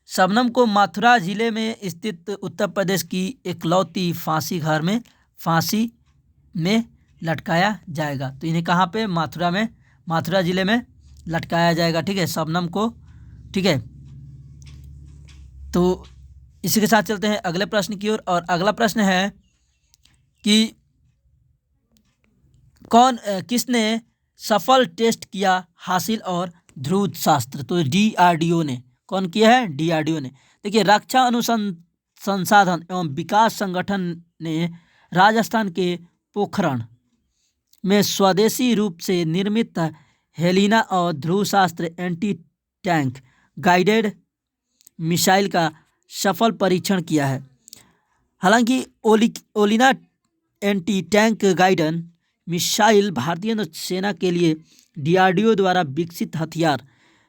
शबनम को मथुरा जिले में स्थित उत्तर प्रदेश की इकलौती फांसी घर में फांसी में लटकाया जाएगा। तो इन्हें कहाँ पे? मथुरा में, मथुरा जिले में लटकाया जाएगा। ठीक है, शबनम को। ठीक है, तो इसी के साथ चलते हैं अगले प्रश्न की ओर। और अगला प्रश्न है कि किसने सफल टेस्ट किया हासिल और ध्रुव शास्त्र? तो DRDO ने। कौन किया है? DRDO ने। देखिए रक्षा अनुसंधान एवं विकास संगठन ने राजस्थान के पोखरण में स्वदेशी रूप से निर्मित हेलिना और ध्रुव शास्त्र एंटी टैंक गाइडेड मिसाइल का सफल परीक्षण किया है। हालांकि ओलिना एंटी टैंक गाइडेड मिसाइल भारतीय नौसेना के लिए DRDO द्वारा विकसित हथियार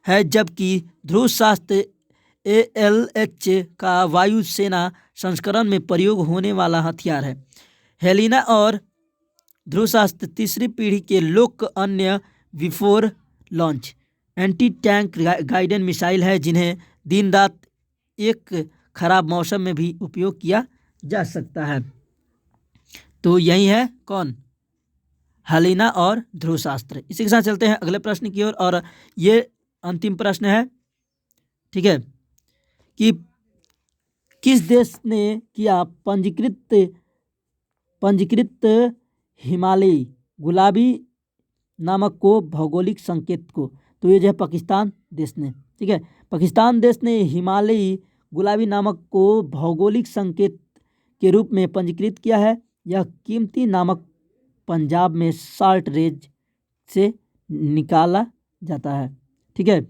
है, जबकि ध्रुवशास्त्र ALH का वायुसेना संस्करण में प्रयोग होने वाला हथियार है। हेलिना और ध्रुवशास्त्र तीसरी पीढ़ी के लोक अन्य before launch anti tank guided missile है, जिन्हें दिन रात एक खराब मौसम में भी उपयोग किया जा सकता है। तो यही है कौन, हेलिना और ध्रुवशास्त्र। इसी के साथ चलते हैं अगले प्रश्न की ओर, और ये अंतिम प्रश्न है, ठीक है, कि किस देश ने किया पंजीकृत हिमालयी गुलाबी नामक को भौगोलिक संकेत को? तो ये जो है पाकिस्तान देश ने, ठीक है, पाकिस्तान देश ने हिमालयी गुलाबी नामक को भौगोलिक संकेत के रूप में पंजीकृत किया है। यह कीमती नामक पंजाब में साल्ट रेंज से निकाला जाता है, ठीक है।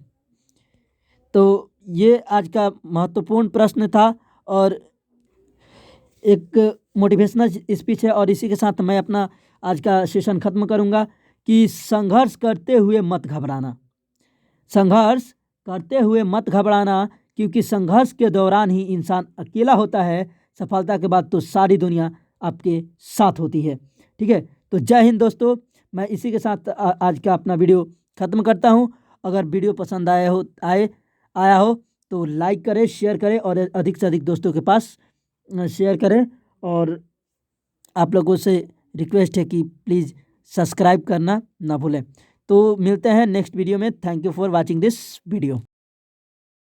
तो ये आज का महत्वपूर्ण प्रश्न था और एक मोटिवेशनल स्पीच है, और इसी के साथ मैं अपना आज का सेशन खत्म करूंगा कि संघर्ष करते हुए मत घबराना, संघर्ष करते हुए मत घबराना, क्योंकि संघर्ष के दौरान ही इंसान अकेला होता है, सफलता के बाद तो सारी दुनिया आपके साथ होती है, ठीक है। तो जय हिंद दोस्तों, मैं इसी के साथ आज का अपना वीडियो ख़त्म करता हूं। अगर वीडियो पसंद आया हो तो लाइक करें, शेयर करें और अधिक से अधिक दोस्तों के पास शेयर करें, और आप लोगों से रिक्वेस्ट है कि प्लीज़ सब्सक्राइब करना ना भूलें। तो मिलते हैं नेक्स्ट वीडियो में। Thank you for watching this video.